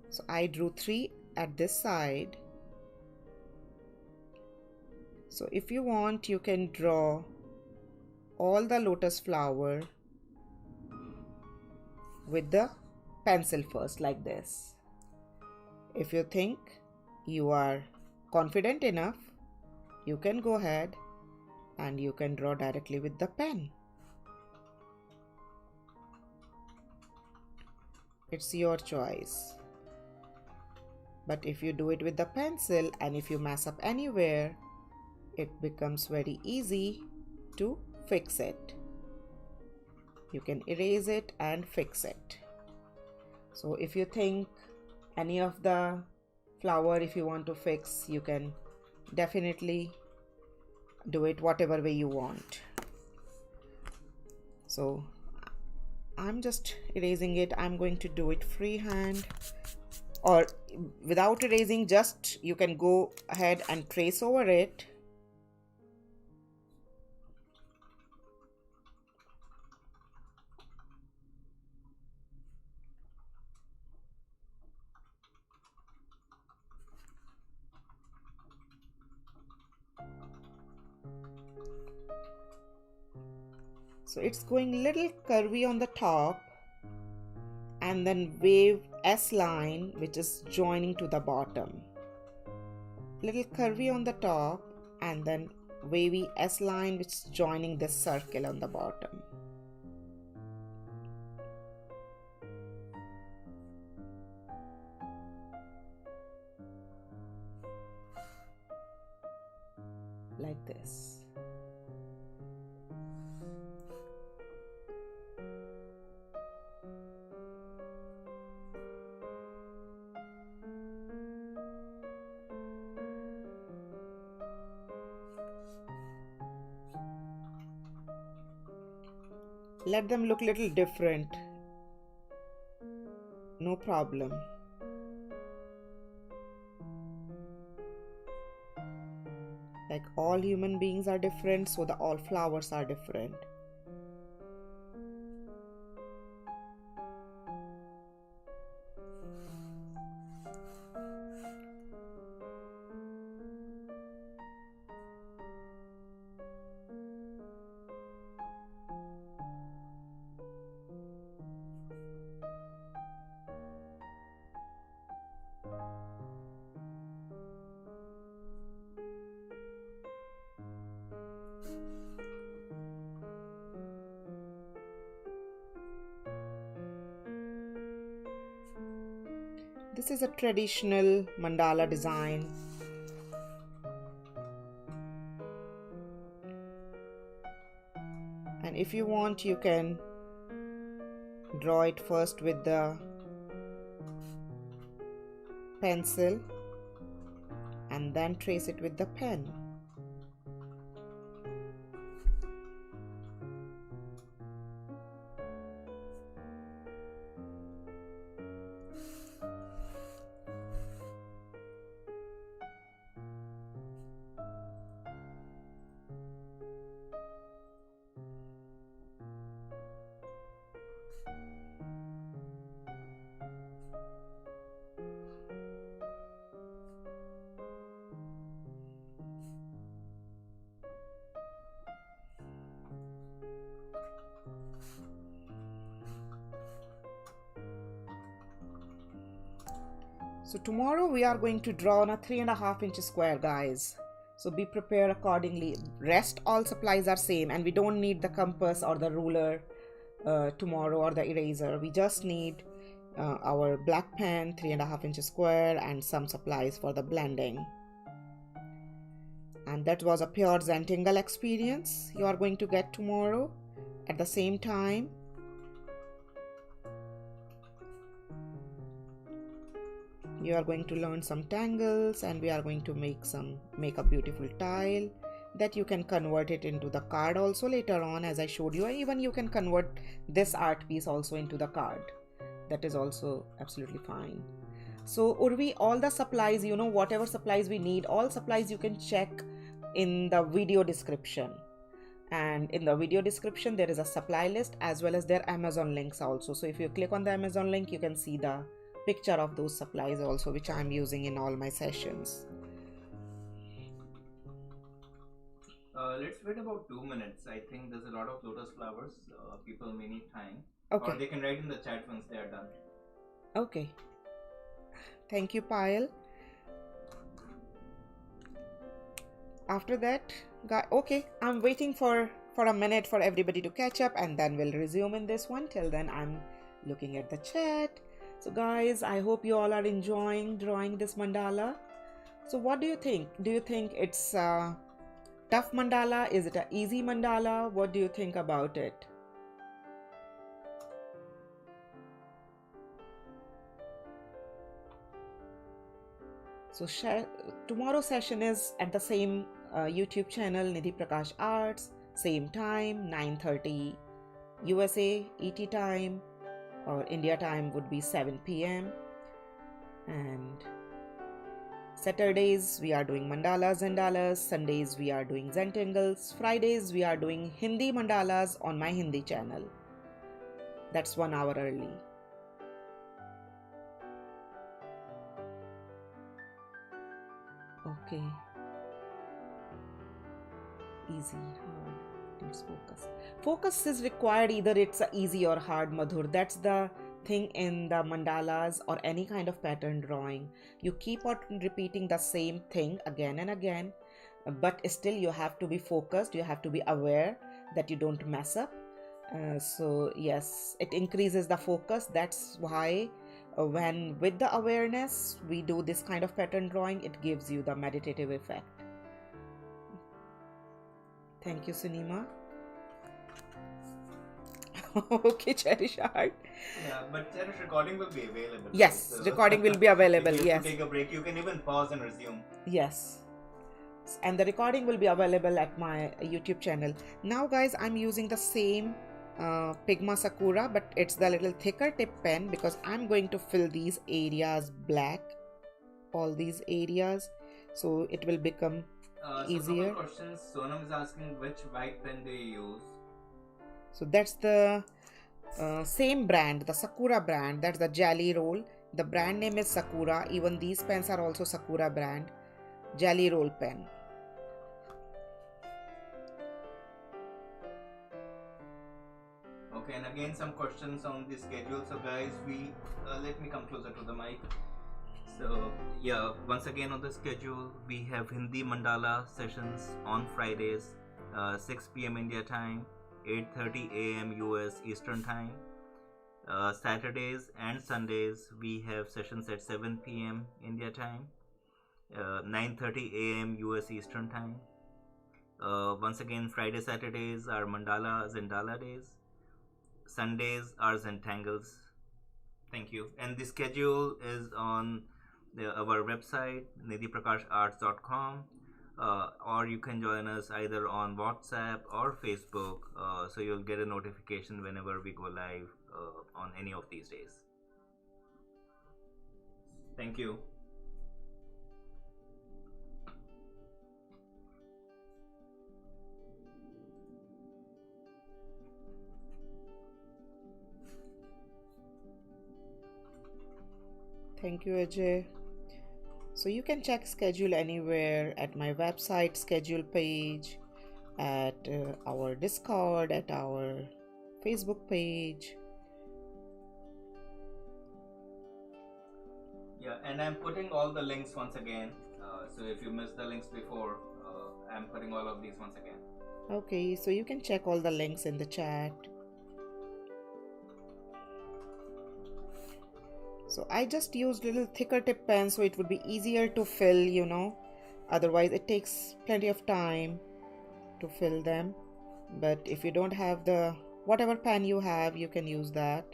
Speaker 1: So I drew 3 at this side. So if you want, you can draw all the lotus flower with the pencil first, like this. If you think you are confident enough, you can go ahead and you can draw directly with the pen. It's your choice. But if you do it with the pencil and if you mess up anywhere, it becomes very easy to fix it. You can erase it and fix it. So if you think any of the flower, if you want to fix, you can definitely do it whatever way you want. So I'm just erasing it. I'm going to do it freehand, or without erasing, just you can go ahead and trace over it. So it's going little curvy on the top and then wave S line which is joining to the bottom. Little curvy on the top and then wavy S line which is joining this circle on the bottom. Like this. Let them look little different. No problem. Like all human beings are different, so the all flowers are different. This is a traditional mandala design. And if you want, you can draw it first with the pencil and then trace it with the pen. So tomorrow we are going to draw on a 3.5 inch square, guys. So be prepared accordingly. Rest all supplies are same, and we don't need the compass or the ruler tomorrow, or the eraser. We just need our black pen, 3.5 inch square, and some supplies for the blending. And that was a pure Zentangle experience you are going to get tomorrow at the same time. You are going to learn some tangles, and we are going to make a beautiful tile that you can convert it into the card also later on, as I showed you. Even you can convert this art piece also into the card. that is also absolutely fine. So Urvi, all the supplies, whatever supplies we need, all supplies you can check in the video description. And in the video description there is a supply list as well as their Amazon links also. So if you click on the Amazon link, you can see the picture of those supplies also, which I'm using in all my sessions.
Speaker 2: Let's wait about 2 minutes. I think there's a lot of lotus flowers. People may need time.
Speaker 1: Okay.
Speaker 2: Or they can write in the chat once they are done.
Speaker 1: Okay. Thank you, Payal. After that, okay, I'm waiting for a minute for everybody to catch up, and then we'll resume in this one. Till then, I'm looking at the chat. So guys, I hope you all are enjoying drawing this mandala. So what do you think? Do you think it's a tough mandala? Is it an easy mandala? What do you think about it? So tomorrow's session is at the same YouTube channel, Nidhi Prakash Arts, same time, 9:30 USA ET time, or India time would be 7 p.m. And Saturdays we are doing mandalas, Zendalas. Sundays we are doing Zentangles. Fridays we are doing Hindi mandalas on my Hindi channel. That's 1 hour early. Okay. Easy, hard. Let's focus. Focus is required, either it's a easy or hard, Madhur. That's the thing in the mandalas or any kind of pattern drawing. You keep on repeating the same thing again and again, but still you have to be focused. You have to be aware that you don't mess up. So yes, it increases the focus. That's why when with the awareness we do this kind of pattern drawing, it gives you the meditative effect. Thank you, Sunima. Okay, Cherish Art.
Speaker 2: Yeah, but Cherish, recording will be available.
Speaker 1: Yes,
Speaker 2: so
Speaker 1: recording will be available.
Speaker 2: If you
Speaker 1: Yes.
Speaker 2: take a break, you can even pause and resume.
Speaker 1: Yes. And the recording will be available at my YouTube channel. Now, guys, I'm using the same Pigma Sakura, but it's the little thicker tip pen because I'm going to fill these areas black, all these areas, so it will become easier.
Speaker 2: So, couple questions. Sonam is asking which white pen do you use?
Speaker 1: So that's the same brand, the Sakura brand. That's the Jelly Roll. The brand name is Sakura. Even these pens are also Sakura brand. Jelly Roll pen.
Speaker 2: Okay, and again some questions on the schedule. So guys, we let me come closer to the mic. So yeah, once again on the schedule, we have Hindi Mandala sessions on Fridays, 6 p.m. India time, 8:30 a.m. US Eastern time. Saturdays and Sundays we have sessions at 7 p.m. India time, 9:30 a.m. US Eastern time. Once again, Friday, Saturdays are Mandala Zendala days. Sundays are Zentangles. Thank you. And the schedule is on our website, nidhiprakasharts.com, or you can join us either on WhatsApp or Facebook, so you'll get a notification whenever we go live on any of these days. Thank you.
Speaker 1: Thank you, Ajay. So you can check schedule anywhere at my website schedule page, at our Discord, at our Facebook page.
Speaker 2: Yeah, and I'm putting all the links once again. So if you missed the links before, I'm putting all of these once again.
Speaker 1: Okay, so you can check all the links in the chat. So I just used little thicker tip pen so it would be easier to fill, otherwise it takes plenty of time to fill them. But if you don't have whatever pen you have, you can use that.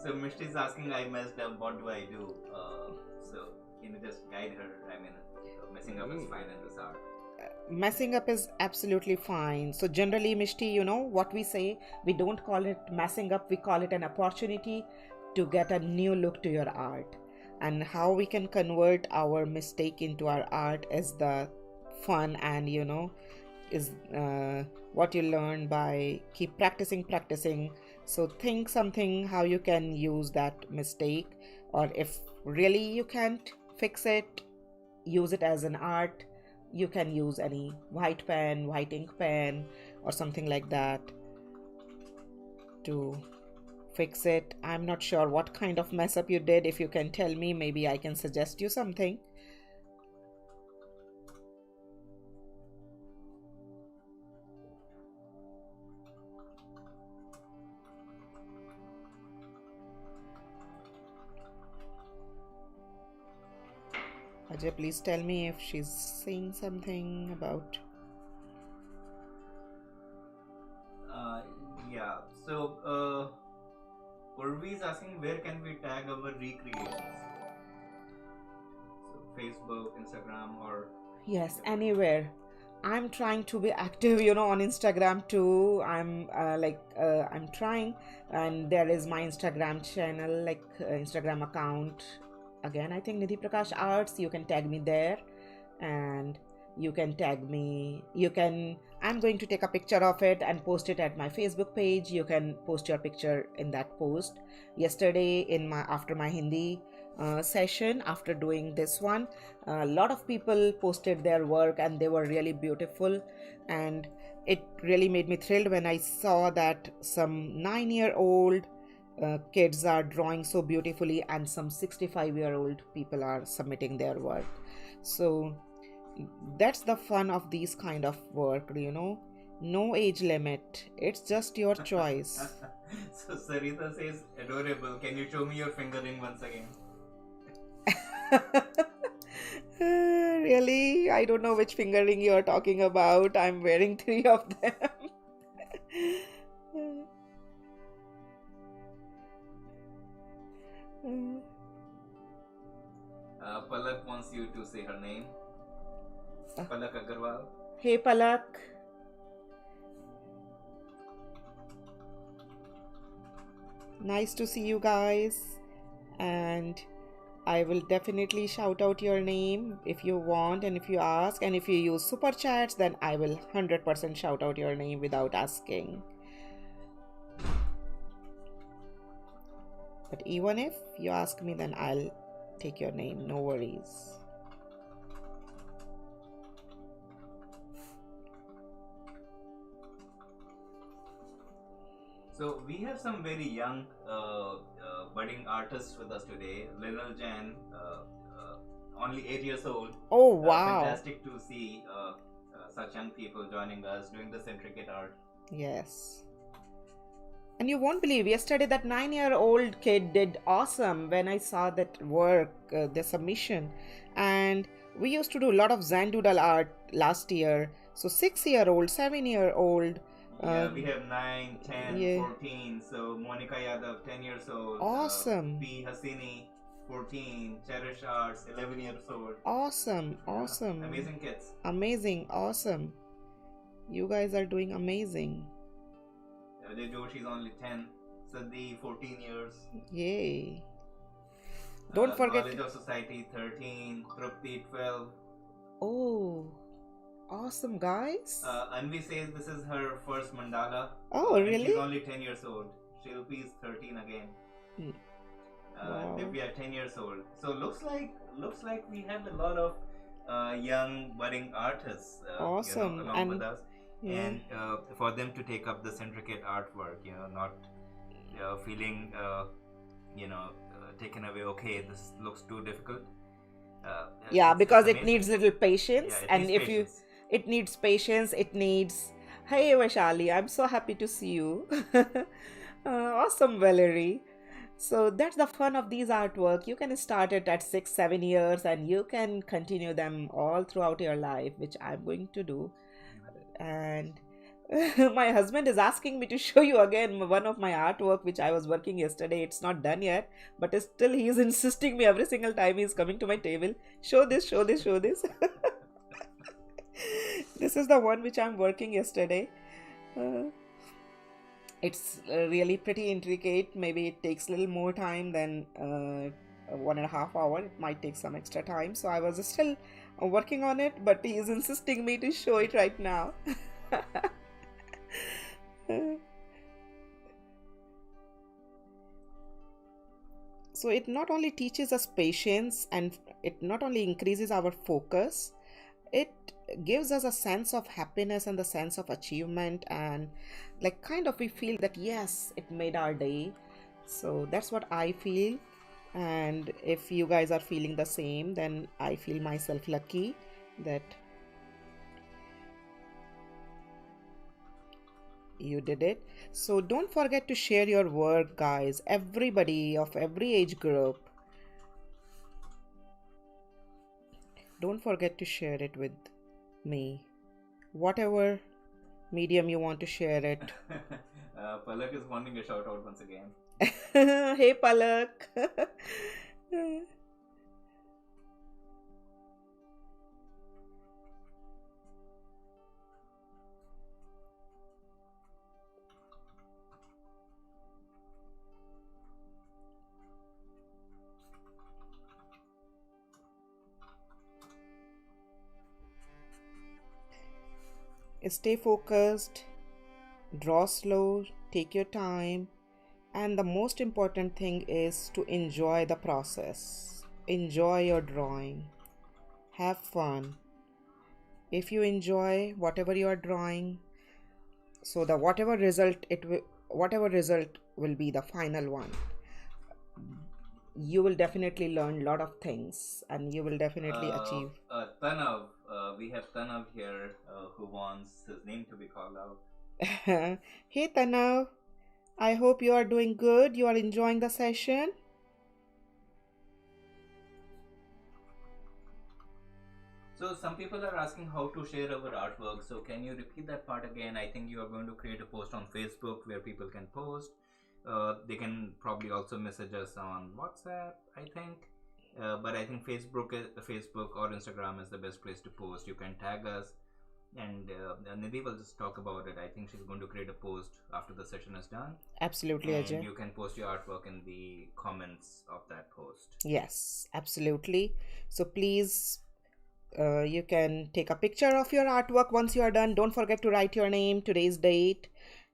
Speaker 2: So Mishti is asking, I messed up. What do I do? So can you just guide her? I mean, messing up is fine in this art.
Speaker 1: Messing up is absolutely fine. So generally, Mishti, you know what we say, we don't call it messing up, we call it an opportunity to get a new look to your art. And how we can convert our mistake into our art is the fun, and is what you learn by keep practicing. So think something how you can use that mistake, or if really you can't fix it, use it as an art. You can use any white pen, white ink pen, or something like that to fix it. I'm not sure what kind of mess up you did. If you can tell me, maybe I can suggest you something. Ajay, please tell me if she's saying something about.
Speaker 2: Yeah. So Urvi is asking, where can we tag our recreations? So Facebook, Instagram, or
Speaker 1: Yes, anywhere. I'm trying to be active, on Instagram too. I'm trying, and there is my Instagram channel, like Instagram account. Again, I think Nidhi Prakash Arts. You can tag me there, and you can tag me. I'm going to take a picture of it and post it at my Facebook page. You can post your picture in that post. Yesterday, after my Hindi session, after doing this one, a lot of people posted their work, and they were really beautiful, and it really made me thrilled when I saw that some 9-year-old kids are drawing so beautifully, and some 65-year-old people are submitting their work. So that's the fun of these kind of work, no age limit, it's just your choice.
Speaker 2: So Sarita says, adorable. Can you show me your fingering once again?
Speaker 1: Really? I don't know which fingering you're talking about. I'm wearing 3 of them.
Speaker 2: Palak wants you to say her name. Palak Agarwal.
Speaker 1: Hey Palak. Nice to see you guys. And I will definitely shout out your name if you want, and if you ask, and if you use super chats, then I will 100% shout out your name without asking. But even if you ask me, then I'll take your name, no worries.
Speaker 2: So we have some very young budding artists with us today. Linal Jain, only 8 years old.
Speaker 1: Oh wow!
Speaker 2: Fantastic to see such young people joining us doing this intricate art.
Speaker 1: Yes. And you won't believe, yesterday that 9-year-old kid did awesome when I saw that work, the submission. And we used to do a lot of Zendala art last year. So 6-year-old, 7-year-old.
Speaker 2: Yeah, we have 9, 10,
Speaker 1: yeah.
Speaker 2: 14. So Monica Yadav, 10 years old.
Speaker 1: Awesome.
Speaker 2: P. Hasini, 14. Cherish Arts, 11 years old.
Speaker 1: Awesome.
Speaker 2: Amazing kids.
Speaker 1: Amazing, awesome. You guys are doing amazing.
Speaker 2: Joshi's only 10. Sadi, 14 years.
Speaker 1: Yay. Don't forget.
Speaker 2: Knowledge of Society, 13. Trupti, 12.
Speaker 1: Oh, awesome, guys.
Speaker 2: Anvi says this is her first mandala.
Speaker 1: Oh, really?
Speaker 2: She's only 10 years old. Shilpi is 13 again.
Speaker 1: Wow.
Speaker 2: Divya, 10 years old. So looks like we have a lot of young budding artists
Speaker 1: awesome.
Speaker 2: Along with us.
Speaker 1: Yeah.
Speaker 2: And for them to take up this intricate artwork, not feeling taken away. Okay, this looks too difficult.
Speaker 1: Because it needs little patience, and if
Speaker 2: patience.
Speaker 1: it needs patience, it needs. Hey Vaishali, I'm so happy to see you. Awesome, Valerie. So that's the fun of these artwork. You can start it at 6-7 years, and you can continue them all throughout your life, which I'm going to do. And My husband is asking me to show you again one of my artwork which I was working yesterday. It's not done yet, but still he is insisting me every single time he's coming to my table. Show this, show this, show this. This is the one which I'm working yesterday. Uh, it's really pretty intricate. Maybe it takes a little more time than 1.5 hours. It might take some extra time. So I was still working on it, but he is insisting me to show it right now. So it not only teaches us patience, and it not only increases our focus, it gives us a sense of happiness and the sense of achievement, and like kind of we feel that yes, it made our day. So that's what I feel. And if you guys are feeling the same, then I feel myself lucky that you did it. So don't forget to share your work, guys. Everybody of every age group, don't forget to share it with me, whatever medium you want to share it.
Speaker 2: Palak is wanting a shout out once again.
Speaker 1: Hey Palak. Stay focused, draw slow, take your time, and the most important thing is to enjoy the process. Enjoy your drawing. Have fun. If you enjoy whatever you are drawing, so the whatever result will be the final one, you will definitely learn a lot of things and you will definitely achieve.
Speaker 2: Tanav, we have Tanav here who wants his name to be called out.
Speaker 1: Hey Tanav, I hope you are doing good. You are enjoying the session.
Speaker 2: So some people are asking how to share our artwork. So can you repeat that part again? I think you are going to create a post on Facebook where people can post. They can probably also message us on WhatsApp, I think. But I think Facebook or Instagram is the best place to post. You can tag us, and Nidhi will just talk about it. I think she's going to create a post after the session is done.
Speaker 1: Absolutely,
Speaker 2: And
Speaker 1: Ajay.
Speaker 2: you can post your artwork in the comments of that post.
Speaker 1: Yes, absolutely. So please, you can take a picture of your artwork once you are done. Don't forget to write your name, today's date,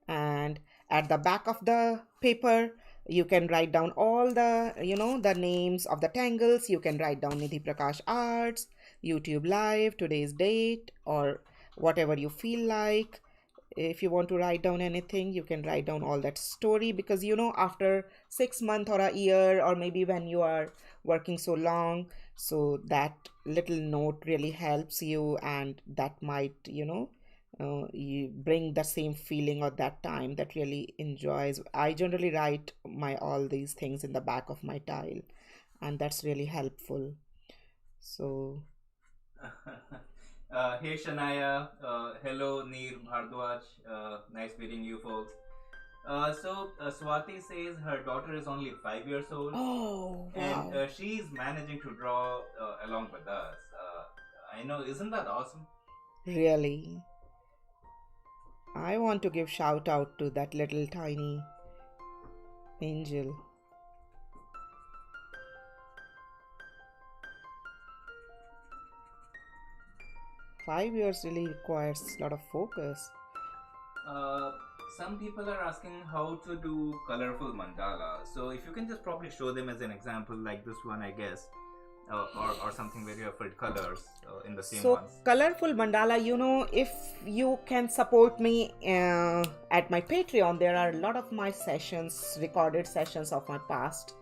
Speaker 1: and at the back of the paper, you can write down all the names of the tangles. You can write down Nidhi Prakash Arts, YouTube Live, today's date, or whatever you feel like. If you want to write down anything, you can write down all that story, because after 6 months or a year, or maybe when you are working so long, so that little note really helps you, and that might you bring the same feeling or that time that really enjoys. I generally write my all these things in the back of my tile, and that's really helpful. So
Speaker 2: Hey Shania, hello Neer Bhardwaj, nice meeting you folks. Swati says her daughter is only 5 years old,
Speaker 1: oh
Speaker 2: and
Speaker 1: wow,
Speaker 2: she's managing to draw along with us. I know, isn't that awesome?
Speaker 1: really, I want to give shout out to that little tiny angel. 5 years really requires a lot of focus.
Speaker 2: Uh, some people are asking how to do colorful mandala. So if you can just probably show them as an example, like this one, I guess, or something where you have filled colors in the same
Speaker 1: So
Speaker 2: ones.
Speaker 1: colorful mandala, if you can support me at my Patreon, there are a lot of my sessions, recorded sessions of my past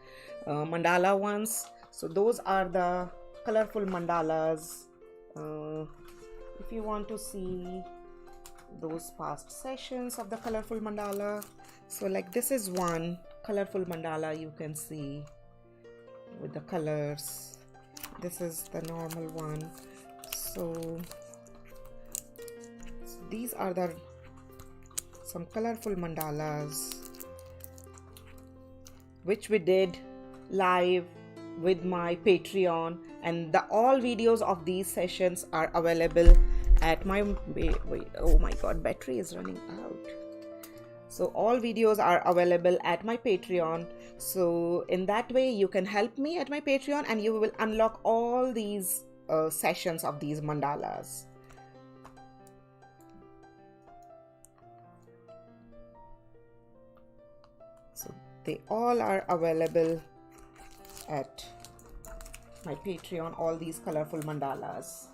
Speaker 1: mandala ones. So those are the colorful mandalas. If you want to see those past sessions of the colorful mandala, so like this is one colorful mandala you can see with the colors. This is the normal one. So these are the some colorful mandalas, which we did live with my Patreon, and the all videos of these sessions are available at my wait, oh my god, battery is running out. So all videos are available at my Patreon. So in that way you can help me at my Patreon and you will unlock all these sessions of these mandalas. So they all are available at my Patreon, all these colorful mandalas.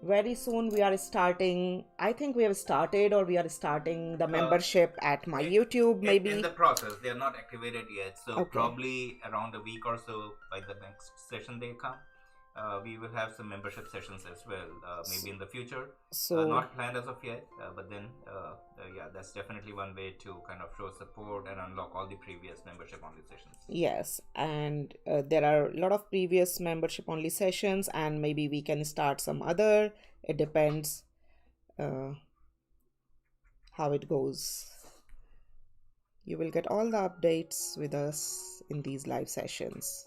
Speaker 1: Very soon we are starting, I think we have started or we are starting the membership at my YouTube, maybe.
Speaker 2: In the process, they are not activated yet. So
Speaker 1: Okay.
Speaker 2: Probably around a week or so by the next session they come. We will have some membership sessions as well, maybe in the future.
Speaker 1: So
Speaker 2: not planned as of yet, but then yeah, that's definitely one way to kind of show support and unlock all the previous membership only sessions.
Speaker 1: yes, and there are a lot of previous membership only sessions, and maybe we can start some other. It depends how it goes. You will get all the updates with us in these live sessions.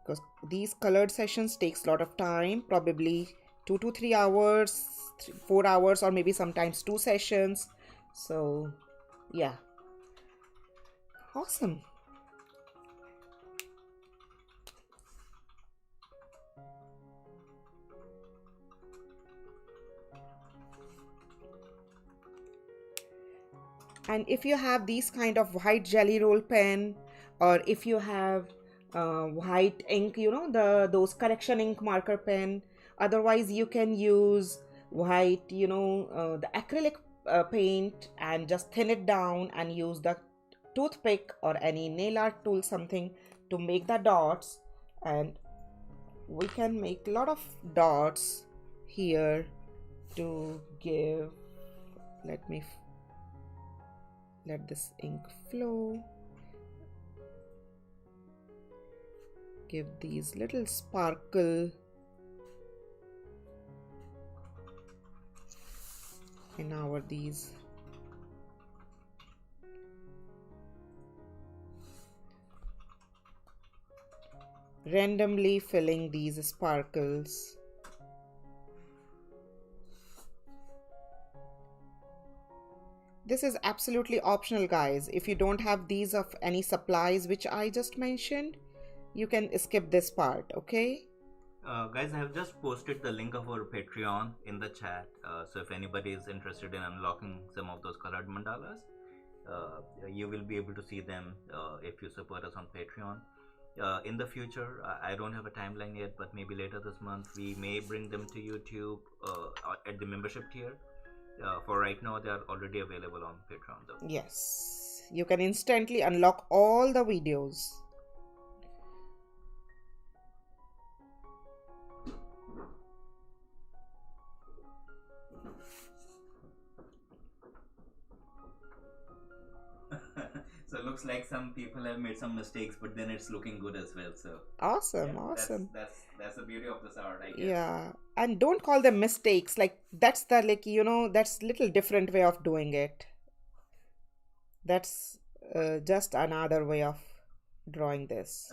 Speaker 1: Because these colored sessions takes a lot of time, probably 2 to 3 hours, 4 hours, or maybe sometimes 2 sessions. So yeah, awesome. And if you have these kind of white jelly roll pen, or if you have white ink, those correction ink marker pen, otherwise you can use white, the acrylic paint, and just thin it down and use the toothpick or any nail art tool, something, to make the dots. And we can make a lot of dots here to give, let this ink flow, give these little sparkle in our these randomly filling these sparkles. This is absolutely optional, guys. If you don't have these of any supplies which I just mentioned, you can skip this part, okay?
Speaker 2: Guys, I have just posted the link of our Patreon in the chat. So if anybody is interested in unlocking some of those colored mandalas, you will be able to see them if you support us on Patreon. In the future, I don't have a timeline yet, but maybe later this month we may bring them to YouTube at the membership tier. For right now, they are already available on Patreon though.
Speaker 1: Yes, you can instantly unlock all the videos.
Speaker 2: So it looks like some people have made some mistakes, but then it's looking good as well. So
Speaker 1: Awesome,
Speaker 2: yeah,
Speaker 1: awesome.
Speaker 2: That's the beauty of this art, I guess.
Speaker 1: Yeah, and don't call them mistakes. Like that's the that's little different way of doing it. That's just another way of drawing this.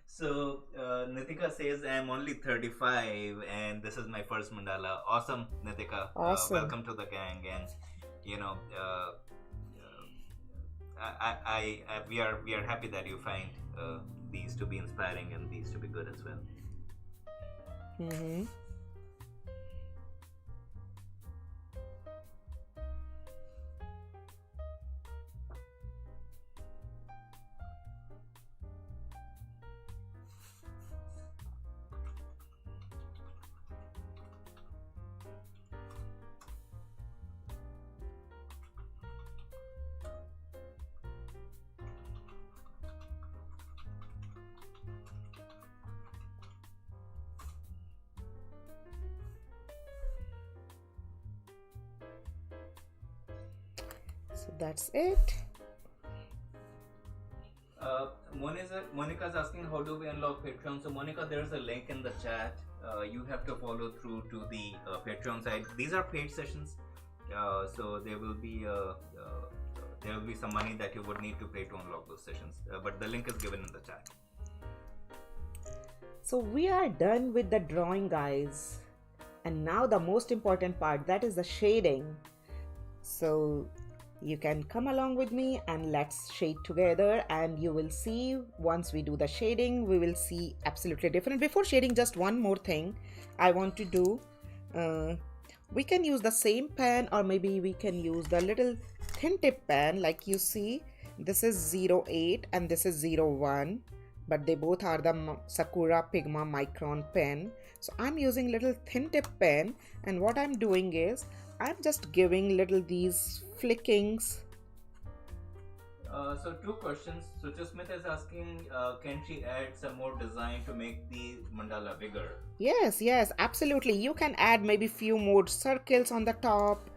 Speaker 2: So Nitika says I'm only 35 and this is my first mandala. Awesome, Nitika.
Speaker 1: Awesome.
Speaker 2: Welcome to the gang. And you know, we are happy that you find these to be inspiring and these to be good as well.
Speaker 1: Mm-hmm. So that's it.
Speaker 2: Monica's asking how do we unlock Patreon. So Monica, there's a link in the chat. You have to follow through to the Patreon side. These are paid sessions, so there will be some money that you would need to pay to unlock those sessions. But the link is given in the chat.
Speaker 1: So we are done with the drawing, guys. And now the most important part, that is the shading. So you can come along with me and let's shade together, and you will see once we do the shading, we will see absolutely different. Before shading, just one more thing I want to do. We can use the same pen, or maybe we can use the little thin tip pen. Like you see, this is 08 and this is 01, but they both are the Sakura Pigma Micron pen. So I'm using little thin tip pen, and what I'm doing is I'm just giving little these flickings.
Speaker 2: So 2 questions. Sucha Smith is asking, can she add some more design to make the mandala bigger?
Speaker 1: Yes, absolutely. You can add maybe few more circles on the top.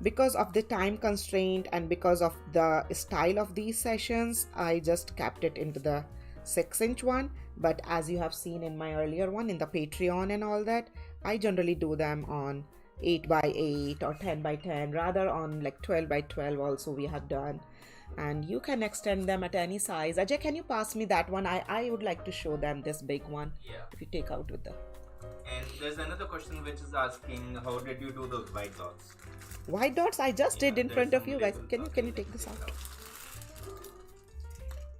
Speaker 1: Because of the time constraint and because of the style of these sessions, I just kept it into the 6-inch one. But as you have seen in my earlier one in the Patreon and all that, I generally do them on 8x8 or 10x10, rather on like 12x12 also we have done. And you can extend them at any size. Ajay, can you pass me that one? I would like to show them this big one.
Speaker 2: Yeah.
Speaker 1: If you take out with the...
Speaker 2: And there's another question which is asking, how did you do those white dots?
Speaker 1: White dots I just did in front of you guys. Can you take this out?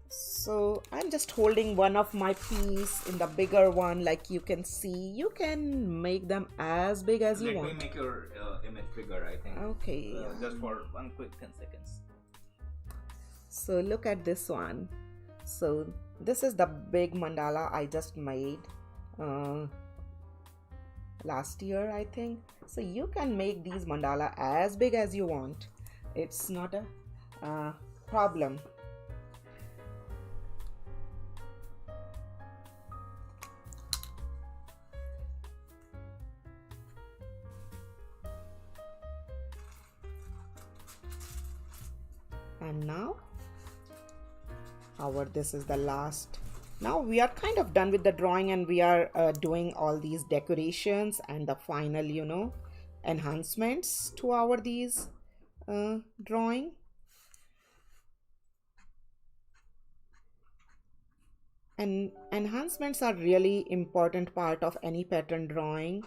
Speaker 1: So I'm just holding one of my piece in the bigger one. Like you can see, you can make them as big as you want.
Speaker 2: Let me make your image bigger, I think.
Speaker 1: Okay.
Speaker 2: Just for one quick 10 seconds.
Speaker 1: So look at this one. So this is the big mandala I just made last year, I think. So you can make these mandala as big as you want. It's not a problem. And now this is the last. Now we are kind of done with the drawing, and we are doing all these decorations and the final enhancements to our these drawing. And enhancements are really important part of any pattern drawing.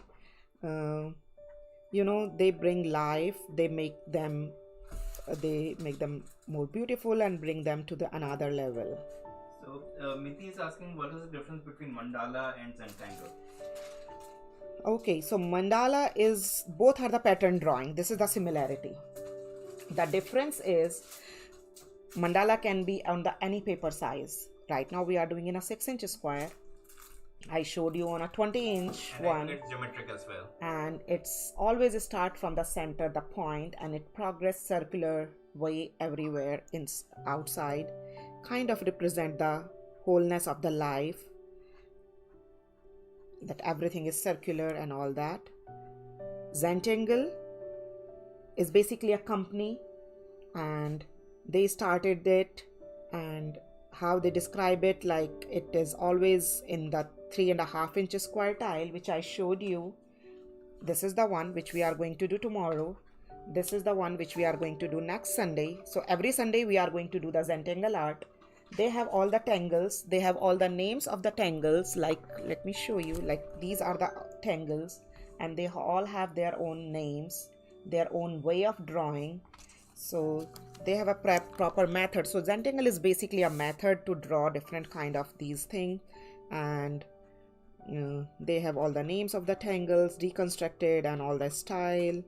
Speaker 1: They bring life, they make them more beautiful and bring them to another level.
Speaker 2: So Miti is asking, what is the difference between mandala and Zentangle?
Speaker 1: Okay, so mandala is, both are the pattern drawing. This is the similarity. The difference is mandala can be on the any paper size. Right now we are doing in a 6-inch square. I showed you on a 20-inch one.
Speaker 2: It's geometric as well.
Speaker 1: And it's always start from the center, the point, and it progress circular way everywhere outside. Kind of represent the wholeness of the life. That everything is circular and all that. Zentangle is basically a company, and they started it, and how they describe it, like it is always in the 3.5-inch square tile, which I showed you. This is the one which we are going to do tomorrow. This is the one which we are going to do next Sunday. So every Sunday we are going to do the Zentangle art. They have all the tangles. They have all the names of the tangles. Like, let me show you. Like, these are the tangles, and they all have their own names, their own way of drawing. So they have a proper method. So Zentangle is basically a method to draw different kind of these things, and they have all the names of the tangles reconstructed and all the style,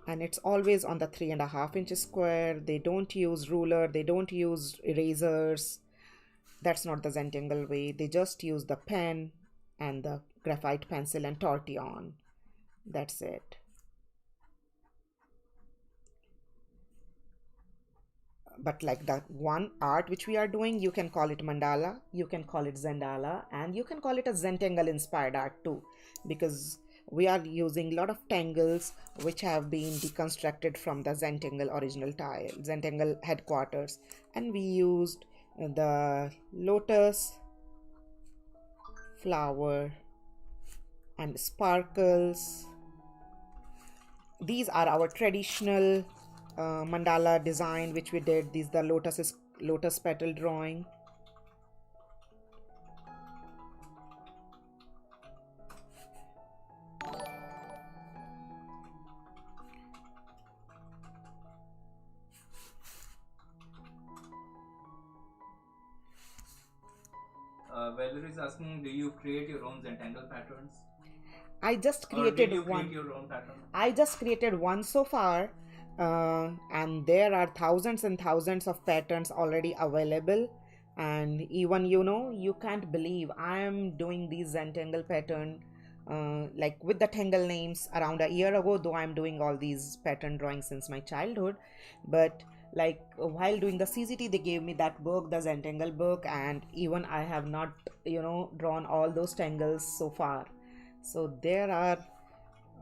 Speaker 1: and it's always on the 3.5-inch square. They don't use ruler, they don't use erasers. That's not the Zentangle way. They just use the pen and the graphite pencil and tortillon. That's it. But like that one art which we are doing, you can call it mandala, you can call it Zendala, and you can call it a Zentangle inspired art too, because we are using a lot of tangles which have been deconstructed from the Zentangle original tile, Zentangle headquarters, and we used the lotus flower and sparkles. These are our traditional mandala design which we did. These the lotus petal drawing.
Speaker 2: Valerie is asking, do you create your own Zentangle patterns?
Speaker 1: I just
Speaker 2: Or did you
Speaker 1: created
Speaker 2: create
Speaker 1: one.
Speaker 2: your own pattern?
Speaker 1: I just created one so far, and there are thousands and thousands of patterns already available. And even you can't believe I am doing these Zentangle pattern like with the tangle names around a year ago, though I'm doing all these pattern drawings since my childhood. But like while doing the CCT, they gave me that book, the Zentangle book, and even I have not drawn all those tangles so far. So there are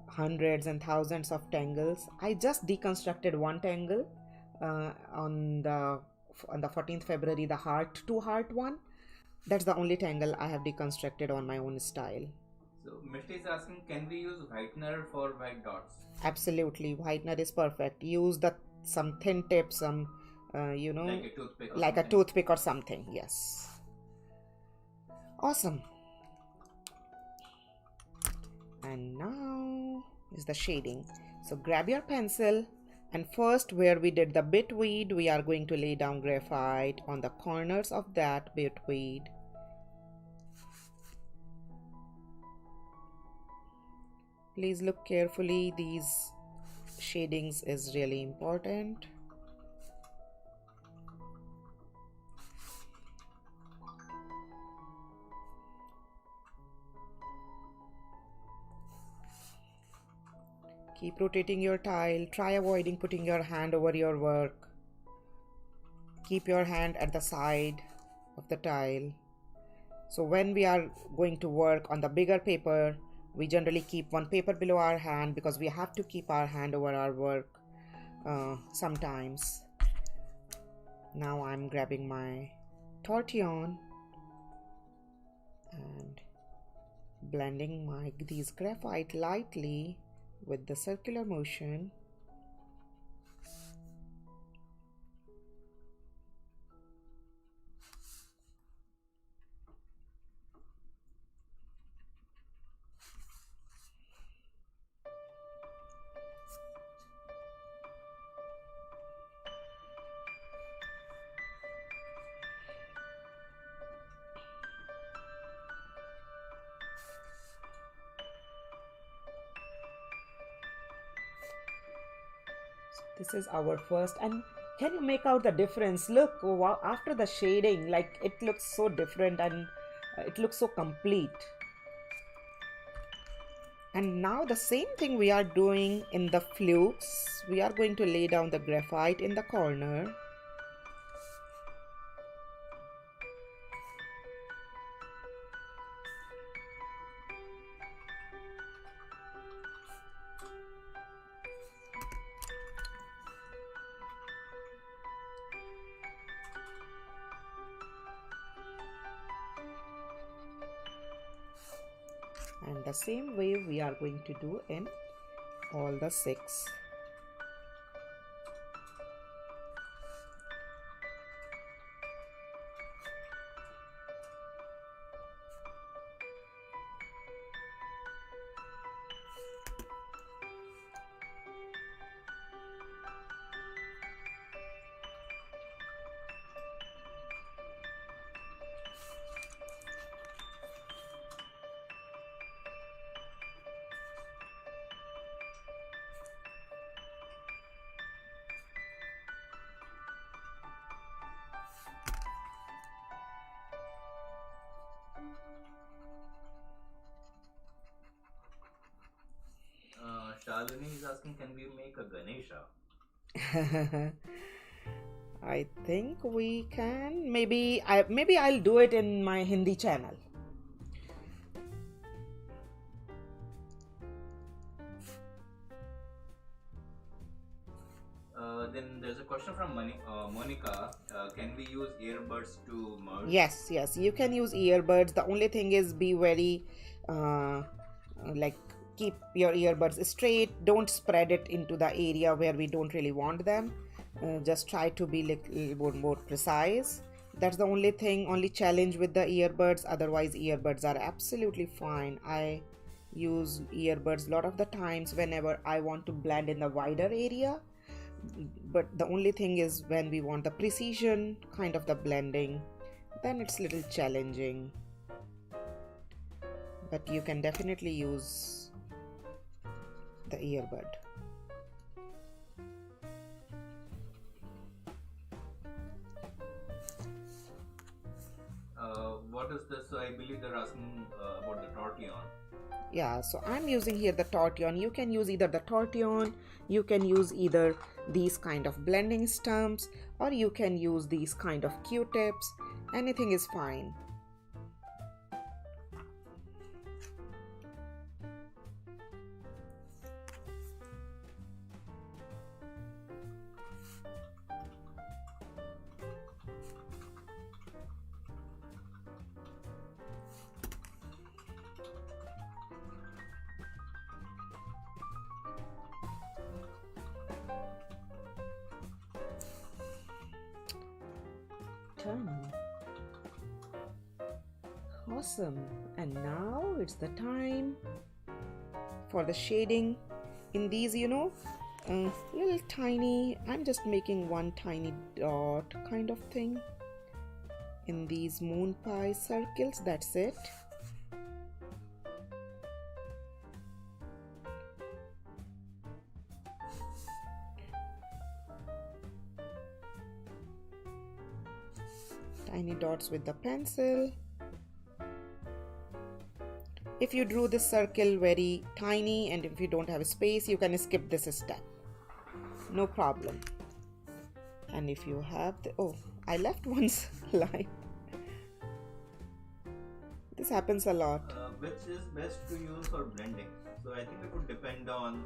Speaker 1: hundreds and thousands of tangles. I just deconstructed one tangle on the 14th February, the heart to heart one. That's the only tangle I have deconstructed on my own style.
Speaker 2: So Mishti is asking, can we use whitener for white dots?
Speaker 1: Absolutely, whitener is perfect. Use some thin tip, some
Speaker 2: Like a toothpick or
Speaker 1: like
Speaker 2: something.
Speaker 1: a toothpick or something. Yes. Awesome. And now is the shading. So grab your pencil, and first where we did the bitweed, we are going to lay down graphite on the corners of that bitweed. Please look carefully, these shadings is really important. Keep rotating your tile. Try avoiding putting your hand over your work. Keep your hand at the side of the tile. So when we are going to work on the bigger paper, we generally keep one paper below our hand because we have to keep our hand over our work sometimes. Now I'm grabbing my tortillon and blending these graphite lightly with the circular motion. This is our first, and can you make out the difference? Look, oh, wow, after the shading, like it looks so different and it looks so complete. And now the same thing we are doing in the flukes. We are going to lay down the graphite in the corner. And the same way we are going to do in all the 6.
Speaker 2: Shalini is asking, can we make a Ganesha?
Speaker 1: I think we can. Maybe I'll do it in my Hindi channel.
Speaker 2: Then there's a question from Monica. Can we use earbuds to merge?
Speaker 1: Yes, you can use earbuds. The only thing is be very uh, like keep your earbuds straight. Don't spread it into the area where we don't really want them. Just try to be like a little more precise. That's the only thing, only challenge with the earbuds. Otherwise, earbuds are absolutely fine. I use earbuds a lot of the times whenever I want to blend in the wider area, but the only thing is when we want the precision kind of the blending, then it's a little challenging, but you can definitely use the earbud.
Speaker 2: What is this? So I believe they're asking about the tortillon.
Speaker 1: Yeah, so I'm using here the tortillon. You can use either the tortillon, you can use either these kind of blending stumps, or you can use these kind of q-tips. Anything is fine. Done. Awesome. And now it's the time for the shading. In these, little tiny, I'm just making one tiny dot kind of thing in these moon pie circles. That's it. Tiny dots with the pencil. If you drew this circle very tiny and if you don't have a space, you can skip this step. No problem. And if you have I left one line. This happens a lot.
Speaker 2: Which is best to use for blending? So I think it would depend on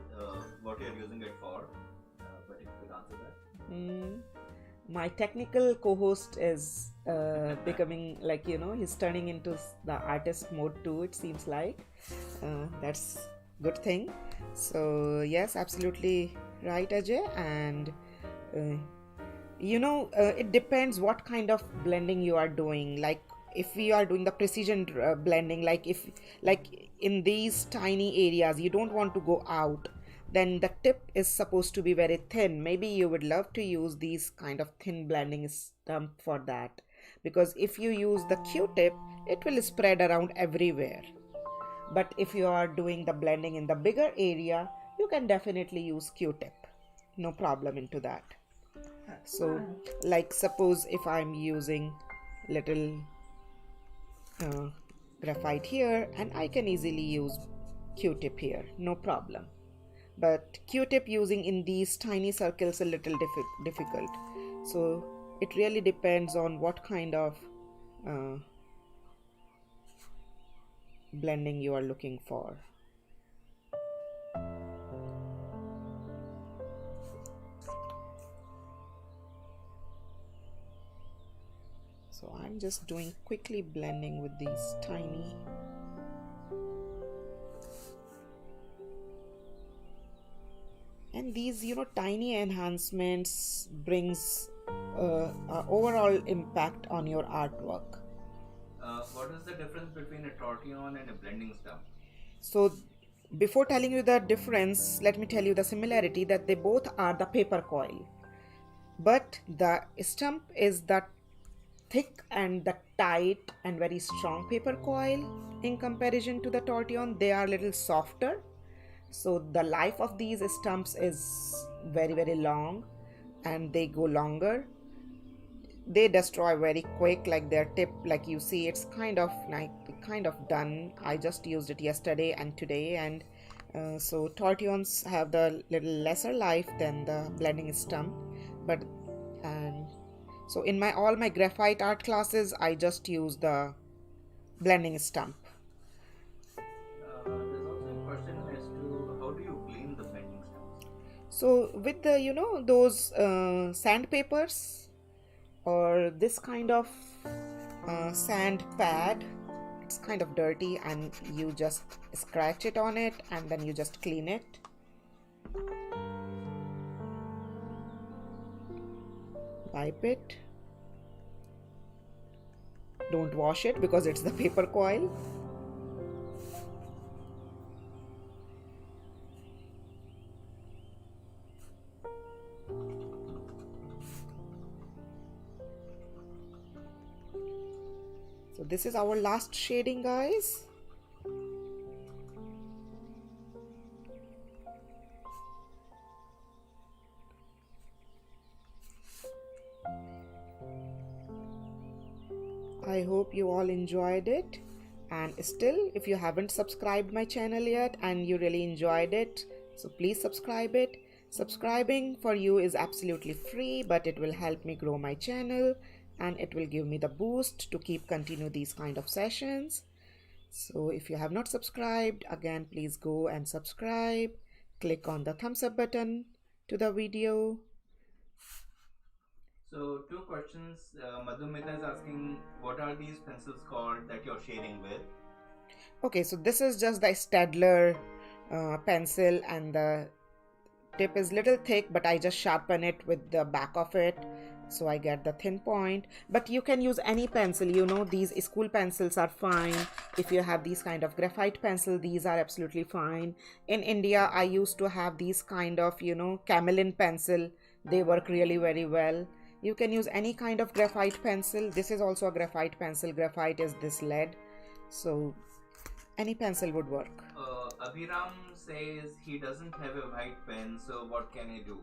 Speaker 2: what you're using it for. But if you could answer that.
Speaker 1: My technical co-host is becoming he's turning into the artist mode too, it seems like. That's good thing. So yes, absolutely right, Ajay. And it depends what kind of blending you are doing. Like if we are doing the precision blending, like in these tiny areas you don't want to go out, then the tip is supposed to be very thin. Maybe you would love to use these kind of thin blending stump for that, because if you use the q-tip, it will spread around everywhere. But if you are doing the blending in the bigger area, you can definitely use q-tip, no problem into that. So like suppose if I'm using little graphite here, and I can easily use q-tip here, no problem. But q-tip using in these tiny circles a little difficult. So it really depends on what kind of blending you are looking for. So I'm just doing quickly blending with these tiny. And these tiny enhancements brings overall impact on your artwork.
Speaker 2: What is the difference between a tortillon and a blending stump?
Speaker 1: So before telling you the difference, let me tell you the similarity, that they both are the paper coil, but the stump is the thick and the tight and very strong paper coil. In comparison to the tortillon, they are a little softer. So the life of these stumps is very, very long, and they go longer. They destroy very quick, like their tip, like you see, it's kind of done. I just used it yesterday and today, and so tortillons have the little lesser life than the blending stump. But and so in all my graphite art classes, I just use the blending stump.
Speaker 2: There's also a question as to how do you clean the blending stumps?
Speaker 1: So with the those sandpapers or this kind of sand pad, it's kind of dirty, and you just scratch it on it and then you just clean it. Wipe it. Don't wash it because it's the paper coil. So this is our last shading, guys. I hope you all enjoyed it, and still, if you haven't subscribed my channel yet and you really enjoyed it, so please subscribe it. Subscribing for you is absolutely free, but it will help me grow my channel and it will give me the boost to keep continue these kind of sessions. So if you have not subscribed, again, please go and subscribe. Click on the thumbs up button to the video.
Speaker 2: So, two questions. Madhumita is asking, what are these pencils called that you're shading with?
Speaker 1: Okay, so this is just the Stadler pencil, and the tip is little thick, but I just sharpen it with the back of it so I get the thin point. But you can use any pencil, these school pencils are fine. If you have these kind of graphite pencil, these are absolutely fine. In India, I used to have these kind of camelin pencil. They work really very well. You can use any kind of graphite pencil. This is also a graphite pencil. Graphite is this lead, so any pencil would work.
Speaker 2: Abhiram says he doesn't have a white pen, so what can he do?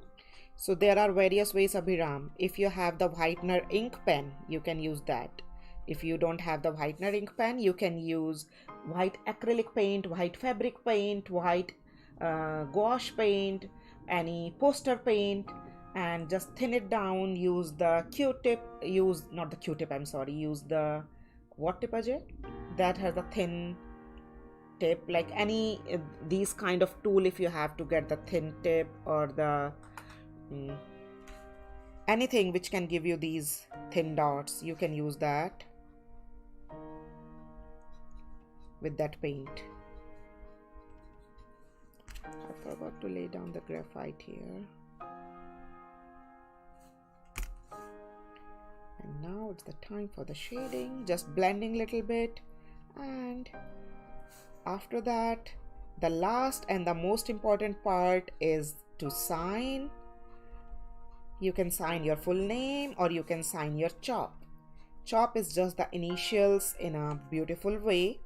Speaker 1: So there are various ways, Abhiram. If you have the whitener ink pen, you can use that. If you don't have the whitener ink pen, you can use white acrylic paint, white fabric paint, white gouache paint, any poster paint, and just thin it down. Use the Q-tip, use not the Q-tip, I'm sorry, use the what tip, Ajay? That has a thin tip, like any these kind of tool. If you have to get the thin tip or the anything which can give you these thin dots, you can use that with that paint. I forgot to lay down the graphite here. And now it's the time for the shading, just blending a little bit. And after that, the last and the most important part is to sign. You can sign your full name or you can sign your chop. Chop is just the initials in a beautiful way.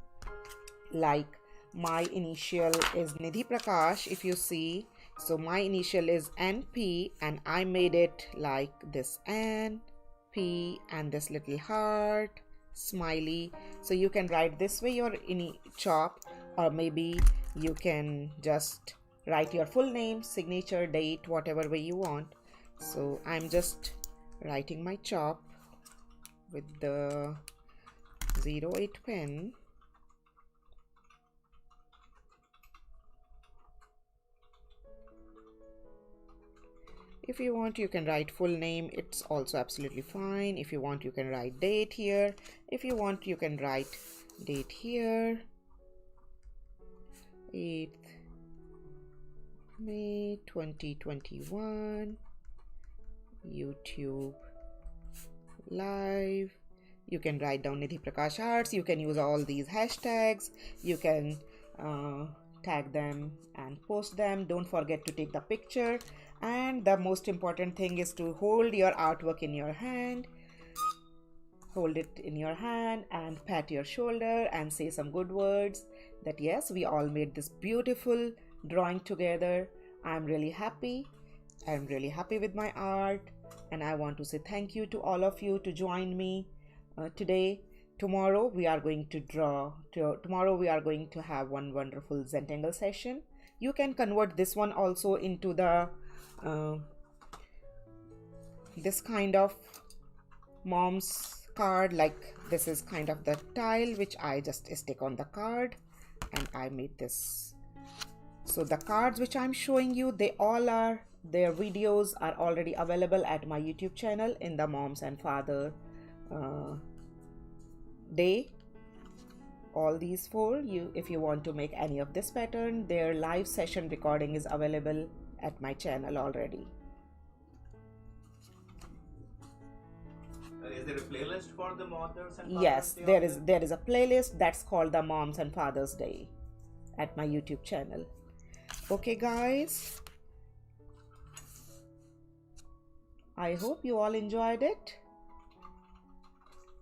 Speaker 1: Like my initial is Nidhi Prakash, if you see. So my initial is NP, and I made it like this N, P, and this little heart, smiley. So you can write this way your chop, or maybe you can just write your full name, signature, date, whatever way you want. So I'm just writing my chop with the 08 pen. If you want, you can write full name. It's also absolutely fine. If you want, you can write date here. If you want, you can write date here. 8th May 2021. YouTube live. You can write down Nidhi Prakash Arts. You can use all these hashtags. You can tag them and post them. Don't forget to take the picture. And the most important thing is to hold your artwork in your hand. Hold it in your hand and pat your shoulder and say some good words that yes, we all made this beautiful drawing together. I'm really happy. I'm really happy with my art, and I want to say thank you to all of you to join me today. Tomorrow we are going to draw. Tomorrow we are going to have one wonderful Zentangle session. You can convert this one also into the this kind of mom's card. Like this is kind of the tile which I just stick on the card, and I made this. So the cards which I'm showing you, they all are Their videos are already available at my YouTube channel in the Moms and Father Day. All these four, if you want to make any of this pattern, their live session recording is available at my channel already.
Speaker 2: Is there a playlist for the mothers and fathers?
Speaker 1: Yes, there is a playlist that's called the Moms and Fathers Day at my YouTube channel. Okay guys, I hope you all enjoyed it.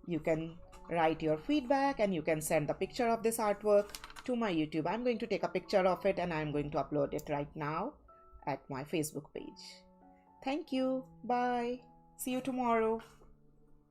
Speaker 1: You can write your feedback and you can send the picture of this artwork to my YouTube. I'm going to take a picture of it and I'm going to upload it right now at my Facebook page. Thank you. Bye. See you tomorrow.